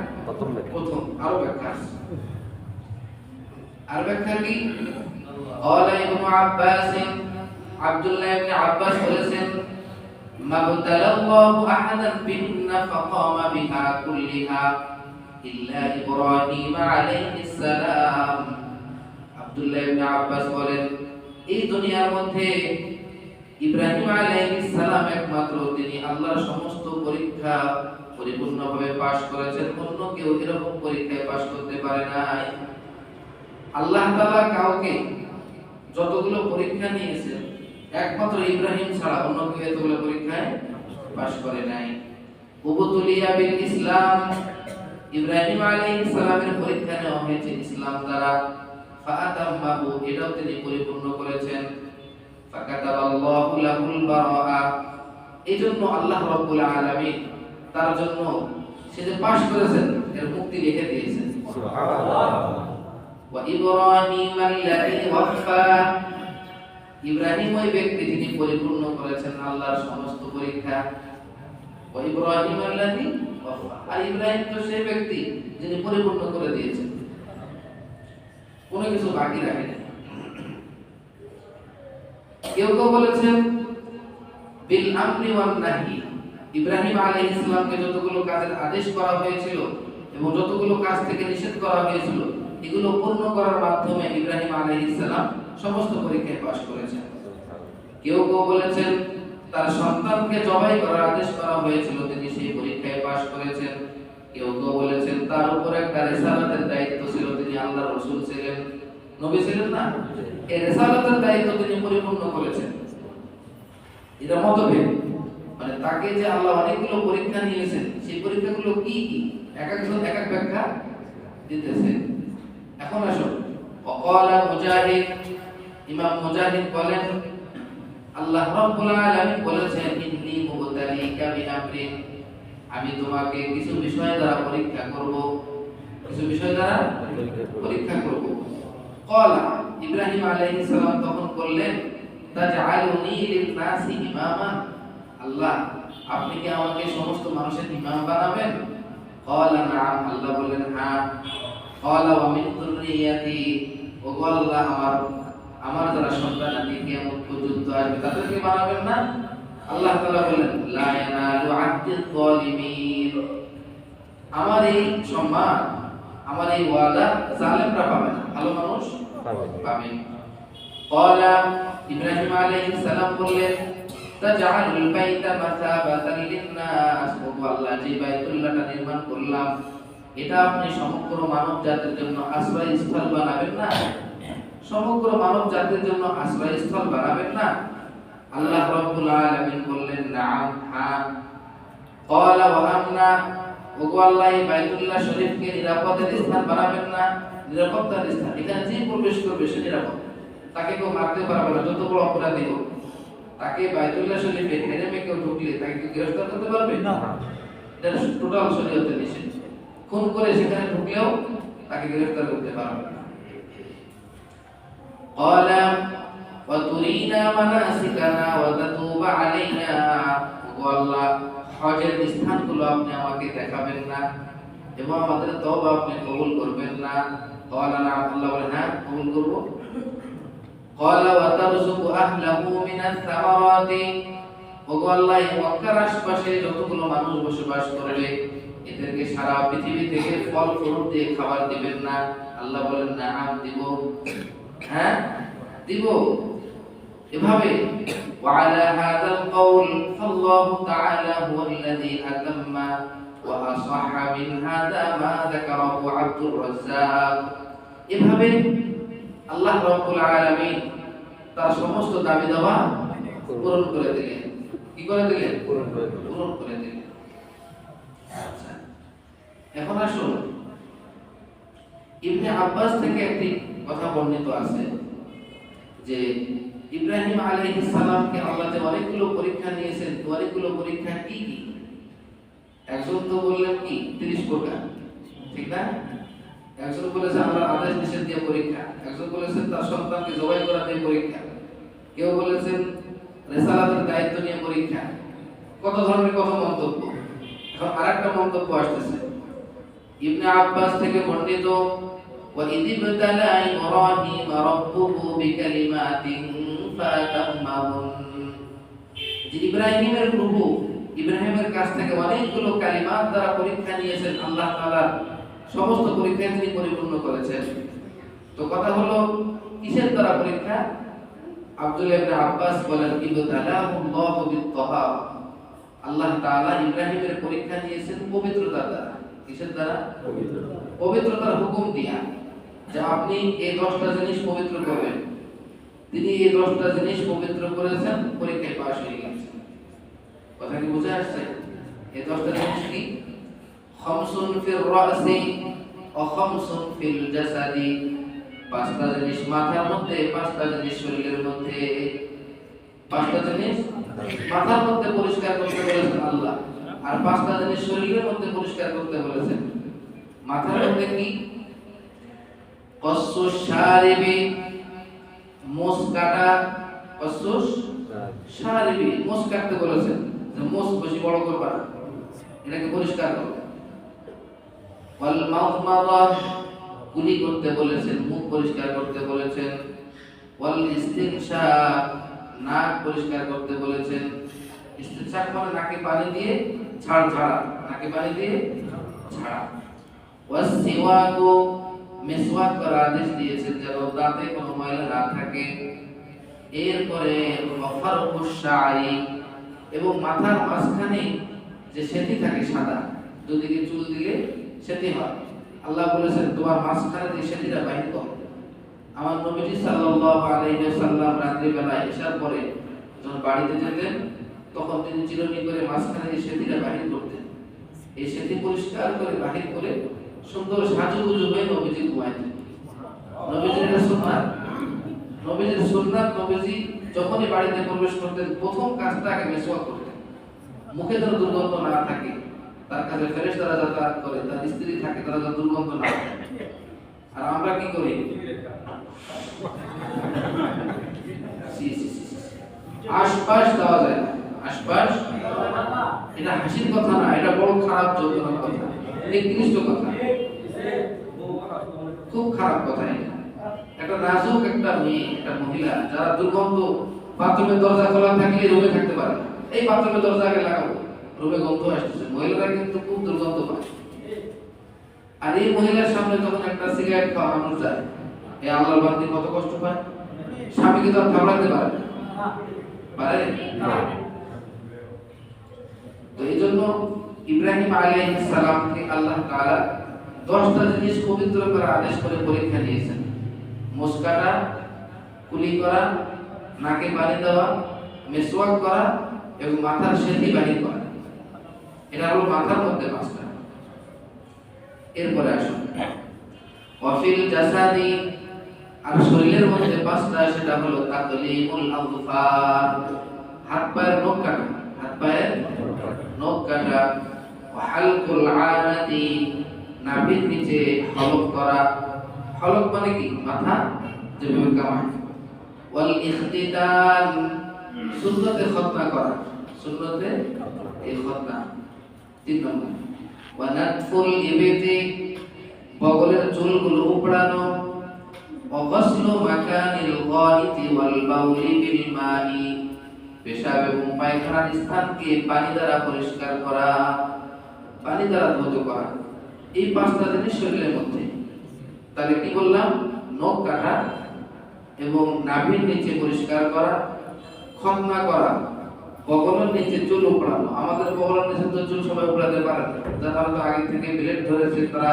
প্রথম আরো ব্যাখ্যা আছে আর ব্যাখ্যা কি قال ابن عباس عبد الله بن عباس বলেছেন মাবতালা আল্লাহু আহাদান বিন্না ফাকামা বিহা কুল্লিহা ইল্লা ইব্রাহিম আলাইহিস সালাম আব্দুল্লাহ ইবনে আব্বাস বলেন এই দুনিয়ার মধ্যে ইব্রাহিম আলাইহিস সালাম একমাত্র তিনি আল্লাহর সমস্ত পরীক্ষা পরিপূর্ণভাবে পাস করেছেন অন্য কেউ এরকম পরীক্ষায় পাস করতে পারে নাই আল্লাহ তাআলা কাউকে যতগুলো পরীক্ষা নিয়েছেন একমাত্র ইব্রাহিম ছাড়া অন্য কেউ এতগুলো পরীক্ষায় পাস করে নাই উবতুলিয়া বিল ইসলাম ইব্রাহিম আলাইহিস সালামের পরীক্ষা নেওয়া হয়েছে ইসলাম দ্বারা ফাআতাম্মাহু এটাও তিনি পরিপূর্ণ করেছেন ফাকাতাবাল্লাহু লাহুল বারাআ এজন্য আল্লাহ রাব্বুল আলামিন তার জন্য সে যে পাস করেছেন এর মুক্তি লিখে দিয়েছেন সুবহানাল্লাহ ওয়া ইব্রাহিম আল্লাযী ওয়াফা ইব্রাহিম ওই ব্যক্তি যিনি পরিপূর্ণ করেছেন আল্লাহর সমস্ত পরীক্ষা ওয়া ইব্রাহিম আল্লাযী ওয়াফা আর ইব্রাহিম তো সেই ব্যক্তি যিনি পরিপূর্ণ করে দিয়েছেন কোনো কিছু বাকি রাখেনি কেউ কেউ বলেছেন বিল আমরি ওয়ান নাহি ইব্রাহিম আলাইহিস সালামকে যতগুলো কাজের আদেশ করা হয়েছিল এবং যতগুলো কাজ থেকে নিষেধ করা হয়েছিল এগুলো পূর্ণ করার মাধ্যমে ইব্রাহিম আলাইহিস সালাম সমস্ত পরীক্ষায় পাস করেছেন কেউ কেউ বলেছেন তার সন্তানকে জবাই করার আদেশ করা হয়েছিল তিনি সেই পরীক্ষায় পাস করেছেন কেউ কেউ বলেছেন তার উপর একটা রিসালাতের দায়িত্ব ছিল তিনি আল্লাহর রাসূল ছিলেন নবী ছিলেন না এই রিসালাতের দায়িত্ব তিনি পরিপূর্ণ করেছেন এটা মতভেদ মানে তাকে যে আল্লাহ অনেকগুলো পরীক্ষা নিয়েছেন সেই পরীক্ষাগুলো কি কি এক একজন এক এক ব্যাখ্যা দিতেছে এখন আসো ওয়াকালা মুজাহিদ ইমাম মুজাহিদ বলেন আল্লাহ রাব্বুল আলামিন বলেছেন ইন্নী মুবতালিকা বিআমরিন আমি তোমাকে কিছু বিষয় দ্বারা পরীক্ষা করব কিছু বিষয় দ্বারা পরীক্ষা করব ক্বালা ইব্রাহিম আলাইহিস সালাম তখন বললেন তাজআলুনি লিন-নাসি ইমামা আল্লাহ আপনি কি আমাকে সমস্ত মানুষের ইমাম বানাবেন ক্বালা নাআম আল্লাহ বললেন হ্যাঁ ক্বালা ওয়া মিন যুররিয়াতি ও আল্লাহ আমার যারা সন্তান আছে কিয়ামত পর্যন্ত আসবে তাদেরকে বানাবেন না আল্লাহ তাআলা বলেন লা ইয়ানালু আহদিল যালিমিন আমার এই সম্মান আমার এই ওয়াদা জালেমরা পাবে না ভালো মানুষ পাবে ক্বালা ইব্রাহিম আলাইহিস সালাম বললেন তাজআলুল বাইতা মাসাবাতান লিন-নাস ও আল্লাহ যে বাইতুল্লাহটা নির্মাণ করলাম এটা আপনি সমগ্র মানব জাতির জন্য আশ্রয়স্থল বানাবেন না সমগ্র মানব জাতির জন্য আশ্রয়স্থল বানাবেন না আল্লাহ রাব্বুল আলামিন বললেন নাআম হ্যাঁ ক্বালা ওয়া আমনা ওগো আল্লাহ এই বাইতুল্লাহ শরীফকে নিরাপদের স্থান বানাবেন না নিরাপত্তার স্থান এখানে যে প্রবেশ করবে সে নিরাপদ তাকে কেউ মারতে পারবে না যত বড় অপরাধী হোক তাকে বাইতুল্লাহ শরীফে হেরেমে কেউ ঢুকলে তাকে কি গ্রেফতার করতে পারবে না এটা টোটাল শরীয়তে নিষেধ খুন করে সেখানে ঢুকলেও তাকে গ্রেফতার করতে পারবে না ক্বালা ওয়া তুরিনা মানাসিকানা ওয়া তাতুবা আলাইনা ওগো আল্লাহ হজের স্থানগুলো আপনি আমাকে দেখাবেন না এবং আমাদের তওবা আপনি কবুল করবেন না ক্বালা না'আম, আল্লাহ বলেন হ্যাঁ কবুল করব। ক্বালা ওয়া তারযুকু আহলাহু মিনাস সামারাতি, ওগো আল্লাহ মক্কার আশপাশে যতগুলো মানুষ বসবাস করবে এদেরকে সারা পৃথিবী থেকে ফল ফ্রুট দিয়ে খাবার দিবেন না? আল্লাহ বলেন না'আম দিব, হ্যাঁ দিব। এভাবে وعلى هذا القول فالله تعالى هو الذي أتم وأصح من هذا ما ذكره عبد الرزاق। এভাবে আল্লাহ রাব্বুল আলামিন তার সমস্ত দাবি দাওয়া পূরণ করে দিলেন। কি করে দিলেন? পূরণ করে দিলেন। আচ্ছা, এখন আসুন ইবনে আব্বাস থেকে একটি কথা বর্ণিত আছে যে ইব্রাহিম আলাইহিস সালামকে আল্লাহ যে অনেকগুলো পরীক্ষা নিয়েছেন, অনেকগুলো পরীক্ষা কি কি? একজন তো বললেন কি 30 প্রকার, ঠিক না? একজন বলেছেন আল্লাহর আদেশ নিষেধ দিয়ে পরীক্ষা, একজন বলেছেন তার সন্তানকে জবাই করা দিয়ে পরীক্ষা, কেউ বলেছেন রিসালাতের দায়িত্ব নিয়ে পরীক্ষা। কত ধরনের কত মন্তব্য। এখন আরেকটা মন্তব্য আসতেছে ইবনে আব্বাস থেকে বর্ণিত, وَإِذِ ابْتَلَى إِبْرَاهِيمَ رَبُّهُ بِكَلِمَاتٍ فَأَتَمَّهُنَّ। যে ইব্রাহিমের প্রভু ইব্রাহিমের কাছ থেকে অনেকগুলো কালিমাত দ্বারা পরীক্ষা নিয়েছেন, আল্লাহ তাআলা সমস্ত পরীক্ষা তিনি পরিপূর্ণ করেছেন। তো কথা হলো কিসের দ্বারা পরীক্ষা? আব্দুল্লাহ ইবনে আব্বাস বলেন ইবতালাহুল্লাহু বিত-তাহারা, আল্লাহ তাআলা ইব্রাহিমের পরীক্ষা নিয়েছেন পবিত্রতার দ্বারা। কিসের দ্বারা? পবিত্রতার হুকুম দিয়া, যে আপনি এই 10টা জিনিস পবিত্র করবেন। তিনি এই 10টা জিনিস পবিত্র করেছেন, পরীক্ষায় পাশ হয়ে গেছেন। কথা কি বুঝে আসছে? এই 10টা জিনিস কি? খামসুন ফির রাসি ওয়া খামসুন ফিল জাসাদি, 5টা জিনিস মাথার মধ্যে, 5টা জিনিস শরীরের মধ্যে। 5টা জিনিস মাথার মধ্যে পরিষ্কার করতে বলেছেন আল্লাহ, আর 5টা জিনিস শরীরের মধ্যে পরিষ্কার করতে বলেছেন। মাথার মধ্যে কি? কসুস শারিবি, মোস কাটা। কসুস শারিবি, মোস কাটতে বলেছেন, যে মোস বেশি বড় করবা না, এটাকে পরিষ্কার করো। ওয়াল মাউমাদা, কুলি করতে বলেছেন, মুখ পরিষ্কার করতে বলেছেন। ওয়াল ইস্তিনশাক, নাক পরিষ্কার করতে বলেছেন। ইস্তিনশাক মানে নাকে পানি দিয়ে ছাড়া, নাকে পানি দিয়ে ছাড়া। ওয়াসসিওয়াকু, মিসওয়াক করার আদেশ দিয়েছেন যেন দাঁতে কোনো ময়লা না থাকে। এরপরে ওয়াফারকুশ শারি, এবং মাথার মাঝখানে যে সেতি থাকে সাদা, দুদিকে চুল দিলে সেতি হয়, আল্লাহ বলেছেন তোমার মাঝখানে যে সেতিটা বাহির করো। আমার নবীজি সাল্লাল্লাহু আলাইহি ওয়াসাল্লাম রাত্রি বেলায় এশার পরে যখন বাড়িতে যেতেন, তখন তিনি চিরুনি করে মাঝখানে যে সেতিটা বাহির করতেন। এই সেতি পরিষ্কার করে বাহির করে সুন্দর সাজুগুজু হয়ে নবীজি ঘুমাইতেন। নবীজির এটা সুন্নাত। নবীজির সুন্নাত, নবীজি যখনই বাড়িতে প্রবেশ করতেন প্রথম কাজটা আগে মিসওয়াক করতেন। মুখে যেন দুর্গন্ধ না থাকে, তার কাছে ফেরেশতারা যাতায়াত করে, তার স্ত্রী থাকে, তারা যেন দুর্গন্ধ না থাকে। আর আমরা কি করি? আশপাশ দেওয়া যায় না, আশপাশ। এটা হাসির কথা না, এটা বড় খারাপ যন্ত্রণার কথা, নিকৃষ্ট কথা, খুব খারাপ কথা। একটা নাজুক একটা মেয়ে, একটা মহিলা যারা দুর্গন্ধ, বাথরুমের দরজা খোলা থাকলে রুমে থাকতে পারে না। এই বাথরুমের দরজা আগে লাগাবো, রুমে গন্ধ আসতেছে, মহিলারা কিন্তু খুব দুর্গন্ধ পায়। আর এই মহিলার সামনে যখন একটা সিগারেট খাওয়া মানুষ যায়, এই আল্লাহর বান্দি কত কষ্ট পায়। স্বামীকে তো আর থামড়াতে পারে না। তো এই জন্য ইব্রাহিম আলাইহিস সালামকে আল্লাহ তাআলা 10টা জিনিস পবিত্র করার আদেশ করে পরীক্ষা দিয়েছেন। মুসকাটা, কুলি করা, নাকে পানি দেওয়া, মিসওয়াক করা এবং মাথার সেতি বাহির করা। এটা হলো মাথার মধ্যে 5টা। এরপরে আসুন ওয়াফিল জাসাদি, আর শরীরের মধ্যে 5টা, সেটা হলো তাকলিমুল আযফার, হাত পায়ের নখ কাটা, হাত পায়ের নখ কাটা। ওয়া হালকুল আনাতি, নাভির নিচে হলক করা। হলক মানে কি? মাথা যেভাবে কামায়। ওয়াল ইখতিতান, সুন্নতে খতনা করা, সুন্নতে এই খতনা। 3 নম্বর। ওয়া নাতফুল ইবিতি, বগলের চুলগুলো উপড়ানো। ওয়াগসলু মাকানিল গাইতি ওয়াল বাউলি বিল মাই, পেশাব এবং পায়খানার স্থানকে পানি দ্বারা পরিষ্কার করা, পানি দ্বারা ধৌত করা। এই পাঁচটা জিনিস শরীরের মধ্যে। তাহলে কি বললাম? নখ কাটা এবং নাভির নিচে পরিষ্কার করা, খতনা করা, বগলের নিচে চুল উপড়ানো। আমাদের বগলের নিচে তো চুল সবাই উপড়াতে পারে না, যারা তো আগে থেকে ব্লেড ধরেছে তারা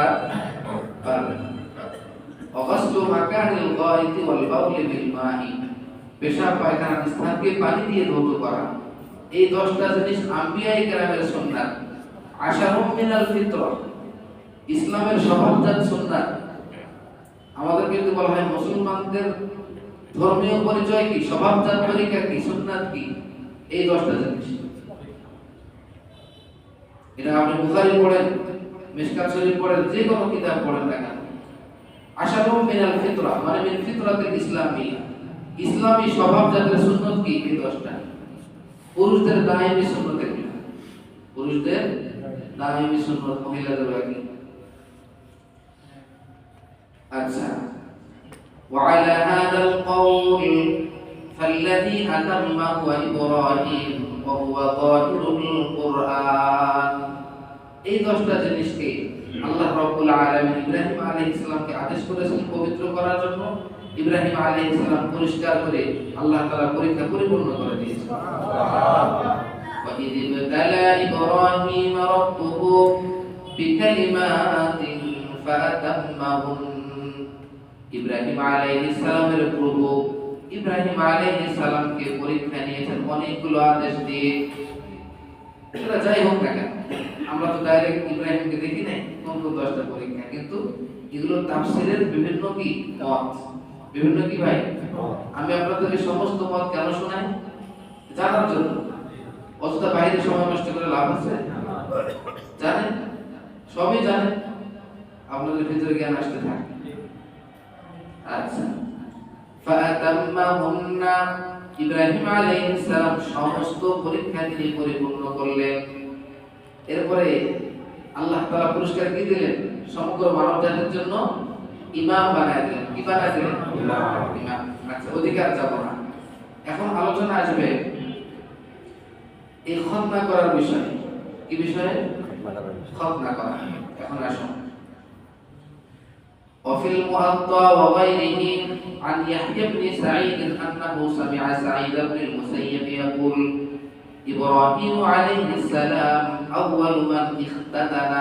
পারবে না। ওয়াগসলু মাকানিল গাইতি ওয়াল বাউলি বিল মাই, পেশাব পায়খানার স্থানকে পানি দিয়ে ধৌত করা। এই 10টা জিনিস আম্বিয়ায়ে কেরামের সুন্নাত। আশারুম মিনাল ফিতরা, ইসলামের স্বভাবজাত সুন্নাত। আমাদের কিন্তু বলা হয় মুসলমানদের ধর্মীয় পরিচয় কি, স্বভাবজাত তরিকা কি, সুন্নাত কি? এই 10টা জিনিস। এটা আপনি বুখারী পড়েন, মিশকাত শরীফ পড়েন, যে কোনো কিতাব পড়েন না কেন, আশারুম মিনাল ফিতরা মানে মিন ফিতরাতিল ইসলামিয়া, ইসলামী স্বভাবজাতের সুন্নাত কি? এই 10টা। পুরুষদের দায়মি সুন্নাত কি? পুরুষদের দায়মি সুন্নাত, মহিলাদের কি? আচ্ছা, وعلى هذا القول فالذي أتمه إبراهيم وهو ظاهر القرآن। এই 10টা জিনিসকে আল্লাহ রাব্বুল আলামিন ইব্রাহিম আলাইহিস সালামকে আদেশ করেছেন পবিত্র করার জন্য। ইব্রাহিম আলাইহিস সালাম পরিষ্কার করে আল্লাহ তাআলা পরীক্ষা পরিপূর্ণ করে দিয়েছেন। সুবহানাল্লাহ। وَإِذِ ابْتَلَى إِبْرَاهِيمَ رَبُّهُ بِكَلِمَاتٍ فَأَتَمَّهُنَّ। ইব্রাহিম আলাইহিস সালামের প্রভু ইব্রাহিম আলাইহিস সালামকে পরীক্ষা নিয়েছেন অনেকগুলো আদেশ দিয়ে। সেটা যাই হোক না কেন, আমরা তো ডাইরেক্ট ইব্রাহিমকে দেখি নাই, কোন 10টা পরীক্ষা, কিন্তু এগুলো তাফসীরের বিভিন্ন কি মত, বিভিন্ন কি ভাই। আমি আপনাদেরকে সমস্ত মত কেন শোনাই? জানার জন্য। অযথা বাইরে সময় নষ্ট করে লাভ আছে? জানেন, সবই জানেন, আপনাদের ভিতরে জ্ঞান আসতে থাকে। আচ্ছা, ফাতাম্মাহুন্না, ইব্রাহিম আলাইহিস সালাম সমস্ত পরীক্ষা তিনি পরিপূর্ণ করলেন। এরপরে আল্লাহ তাআলা পুরস্কার কি দিলেন? সমগ্র মানব জাতির জন্য ইমাম বানায় দিলেন। কি বানায় দিলেন? ইমাম। আচ্ছা, অধিকার যাব না, এখন আলোচনা আসবে এই খতনা করার বিষয়ে। কি বিষয়ে? খতনা করা। এখন আসুন। وفي الموطأ وغيره عن يحيى بن سعيد أنه سمع سعيد بن المسيب يقول إبراهيم عليه السلام أول من اختتن।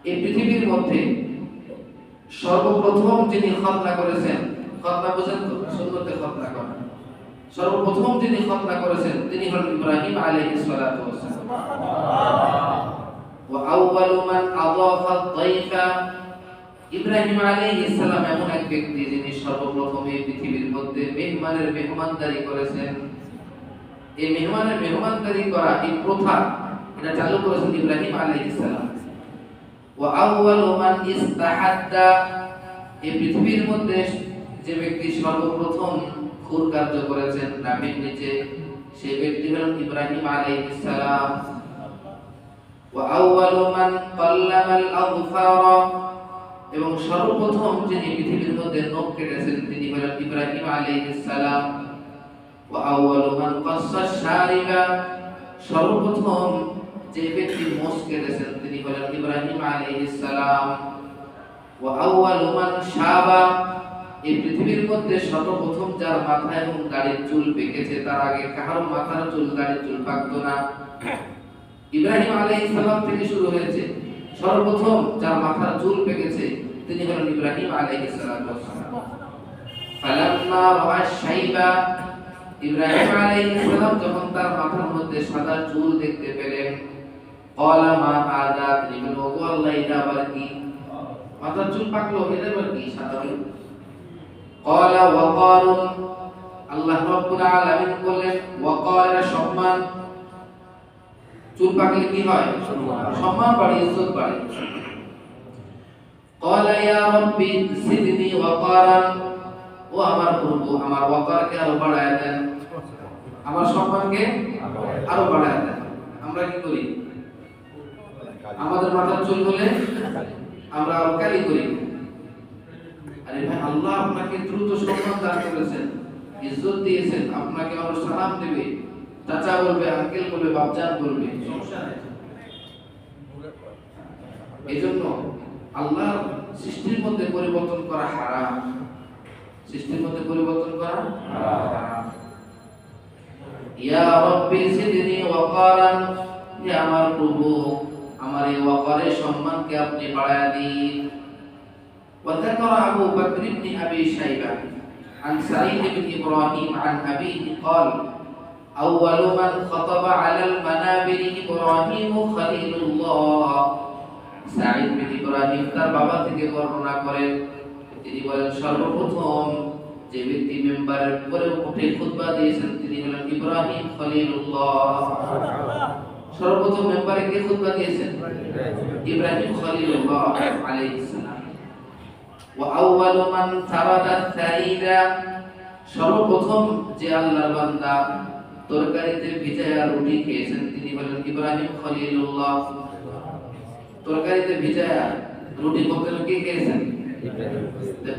এই পৃথিবীর মধ্যে সর্বপ্রথম যিনি খতনা করেছেন, খতনা বুঝেন তো, সুন্নতে খতনা করা, সর্বপ্রথম যিনি খতনা করেছেন তিনি হলেন ইব্রাহিম আলাইহিস সালাতু ওয়াস সালাম। ওয়া আউয়ালু মান আযাফা আদ-দাইফা, ইব্রাহিম আলাইহিস সালাম এমন এক ব্যক্তি যিনি সর্বপ্রথম এই পৃথিবীর মধ্যে মেহমানের মেহমানদারি করেছেন। এই মেহমানের মেহমানদারি করা, এই প্রথা, এটা চালু করেছেন ইব্রাহিম আলাইহিস সালাম। ওয়া আউয়ালু মান ইস্তাহাদ্দা, এই পৃথিবীর মধ্যে যে ব্যক্তি সর্বপ্রথম খুর কার্য করেছেন নাভির নিচে, সেই ব্যক্তি হলেন ইব্রাহিম আলাইহিস সালাম। ওয়া আউয়ালু মান কাল্লামাল আযফারা, এবং সর্বপ্রথম যিনি পৃথিবীর মধ্যে নখ কেটেছেন তিনি হলেন ইব্রাহিম আলাইহিস সালাম। ওয়া আউয়ালু মান কাসসাস শারিবা, সর্বপ্রথম যে ব্যক্তি মোষ কেটেছেন তিনি হলেন ইব্রাহিম আলাইহিস সালাম। ওয়া আউয়ালু মান শাবা, এই পৃথিবীর মধ্যে সর্বপ্রথম যার মাথা এবং দাড়ির চুল পেকেছে, তার আগে কারো মাথার চুল দাড়ির চুল পাকতো না। ইব্রাহিম আলাইহিস সালাম থেকে শুরু হয়েছে। সর্বপ্রথম যার মাথার চুল পেকেছে তিনি হলেন ইব্রাহিম আলাইহিস সালাম। ফালাম্মা রাআ শাইবা, ইব্রাহিম আলাইহিস সালাম যখন তার মাথার মধ্যে সাদা চুল দেখতে পেলেন, ক্বালা মা হাযা, তিনি বললেন, ওগো আল্লাহ, এটা আবার কি? মাথার চুল পাকলো, এটা আবার কি সাদা হলো? ক্বালা ওয়াকারুন, আল্লাহ রাব্বুল আলামিন বললেন, ওয়াকার, সম্মান। চুল পাকলে কি হয়? সম্মান বাড়ে, ইজ্জত বাড়ে। ক্বালা ইয়া রাব্বি জিদনি ওয়াকারান, ও আমার প্রভু, আমার ওয়াকারকে আরো বাড়ায় দেন, আমার সম্মানকে আরো বাড়ায় দেন। আমরা কি করি? আমাদের মাথার চুল হলে আমরা আরো কালি করি, আরে ভাই, আল্লাহ আপনাকে দ্রুত সম্মান দান করেছেন, ইজ্জত দিয়েছেন, আপনাকে মানুষ সালাম দেবে, চাচা বলবে, আঙ্কেল বলবে, বাপজান বলবে, সমস্যা নাই। এজন্য আল্লাহর সৃষ্টির মধ্যে পরিবর্তন করা হারাম, সৃষ্টির মধ্যে পরিবর্তন করা হারাম। ইয়া রাব্বি জিদনি ওয়াকারান, হে আমার প্রভু, আমার এই ওয়াকারের সম্মানকে আপনি বাড়ায় দিন। ওয়া যাকারা আবু বকর ইবনে আবি শাইবা عن سعيد بن إبراهيم عن أبيه قال أول من خطب على المنابر إبراهيم خليل الله। সাঈদ বিন ইব্রাহিম তার বাবা থেকে বর্ণনা করেন, তিনি বলেন সর্বপ্রথম যে ব্যক্তি মেম্বারের উপরে উঠে খুতবা দিয়েছেন তিনি হলেন ইব্রাহিম খলিলুল্লাহ। সর্বপ্রথম মেম্বারে কে খুতবা দিয়েছেন? ইব্রাহিম খলিলুল্লাহ আলাইহিস সালাম। ওয়া আউয়ালু মান সারাদা সাইদা, সর্বপ্রথম যে আল্লাহর বান্দা তরকারিতে ভিজায়া রুটি খেয়েছেন তিনি হলেন ইব্রাহিম খলিলুল্লাহ। তরকারিতে ভিজায়া রুটি বলতে কে খেয়েছেন?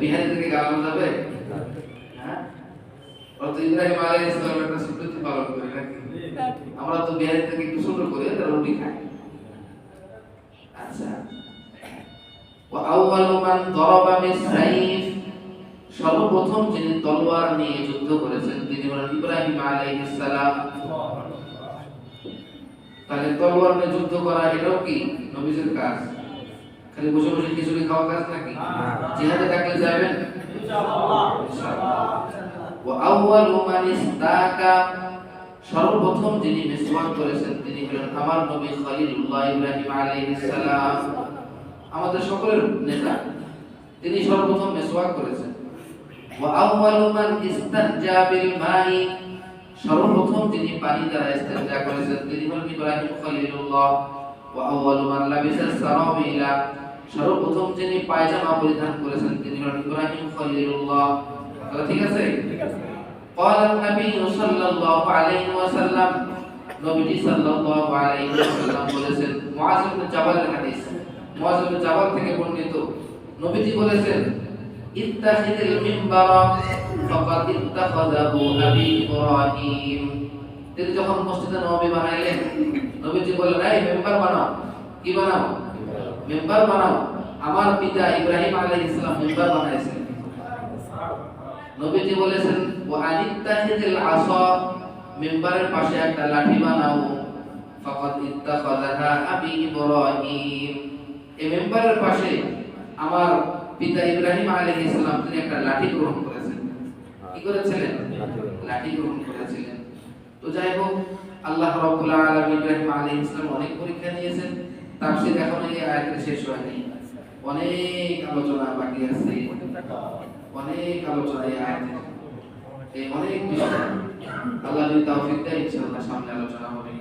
বিহারি থেকে গালানো যাবে? হ্যাঁ, অত ইব্রাহিম আলাইহিস সালাম একটা সুন্নতি পালন করে নাকি? আমরা তো বিহারি থেকে একটু ছোট করে রুটি খাই। আচ্ছা, ওয়া আউয়ালু মান দারাবা বিস-সাইফ, সর্বপ্রথম যিনি তলোয়ার নিয়ে যুদ্ধ করেছেন তিনি হলেন ইব্রাহিম আলাইহিস সালাম। তাহলে তলোয়ার নিয়ে যুদ্ধ করা এটাও কি নবীজির কাজ? খালি বসে বসে খিচুড়ি খাওয়া কাজ নাকি? জিহাদে থাকলে যাবেন ইনশাআল্লাহ। ওয়া আউয়ালু মান ইস্তাকা, সর্বপ্রথম যিনি মিসওয়াক করেছেন তিনি হলেন আমার নবী খলিলুল্লাহ ইব্রাহিম আলাইহিস সালাম, আমাদের সকলের নেতা, তিনি সর্বপ্রথম মিসওয়াক করেছেন। ওয়া আউয়ালু মান ইস্তানজা বিল মাই, সর্বপ্রথম যিনি পানি দ্বারা ইস্তেনজা করেছেন তিনি হলেন ইব্রাহিম খলিলুল্লাহ। ওয়া আউয়ালু মান লাবিসা সারাবিলা, সর্বপ্রথম যিনি পায়জামা পরিধান করেছেন তিনি হলেন ইব্রাহিম খলিলুল্লাহ। তাহলে ঠিক আছে? قال النبي صلى الله عليه وسلم, নবীজি সাল্লাল্লাহু আলাইহি ওয়াসাল্লাম বলেছেন, মুআয ইবনে জাবালের হাদিস, মুআয ইবনে জাবাল থেকে বর্ণিত, নবীজি বলেছেন ইত্তাখিযিল মিম্বারা ফাকাদ ইত্তাখাযাহু আবি ইব্রাহিম। তিনি যখন মসজিদে নববী বানাইলেন নবীজি বললেন, এই মেম্বার বানাও। কি বানাও? মেম্বার বানাও। আমার পিতা ইব্রাহিম আলাইহিস সালাম মেম্বার বানাইছেন। নবীজি বলেছেন ওয়া আনিত্তাখিযিল আসা, মেম্বারের পাশে একটা লাঠি বানাও। ফাকাদ ইত্তাখাযাহা আবি ইব্রাহিম, এই মেম্বারের পাশে আমার পিতা ইব্রাহিম আলাইহিস সালাম তিনি একটা লাঠি গ্রহণ করেছেন। কি করেছিলেন? লাঠি গ্রহণ করেছিলেন। তো যাই হোক, আল্লাহ রাব্বুল আলামিন ইব্রাহিম আলাইহিস সালাম অনেক পরীক্ষা নিয়েছেন। তাফসীর এখনো এই আয়াতের শেষ হয়নি, অনেক আলোচনা বাকি আছে, অনেক আলোচনা এই আয়াতে, এই অনেক বিষয়। আল্লাহ যদি তৌফিক দেয় ইনশাআল্লাহ সামনে আলোচনা হবে।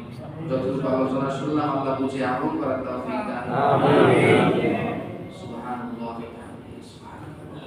যতটুকু আলোচনা শুনলাম আল্লাহ বুঝে আমল করার তৌফিক দান করুন। আমিন। সুবহানাল্লাহ ওয়া বিহামদিহি, সুবহানাল্লাহ।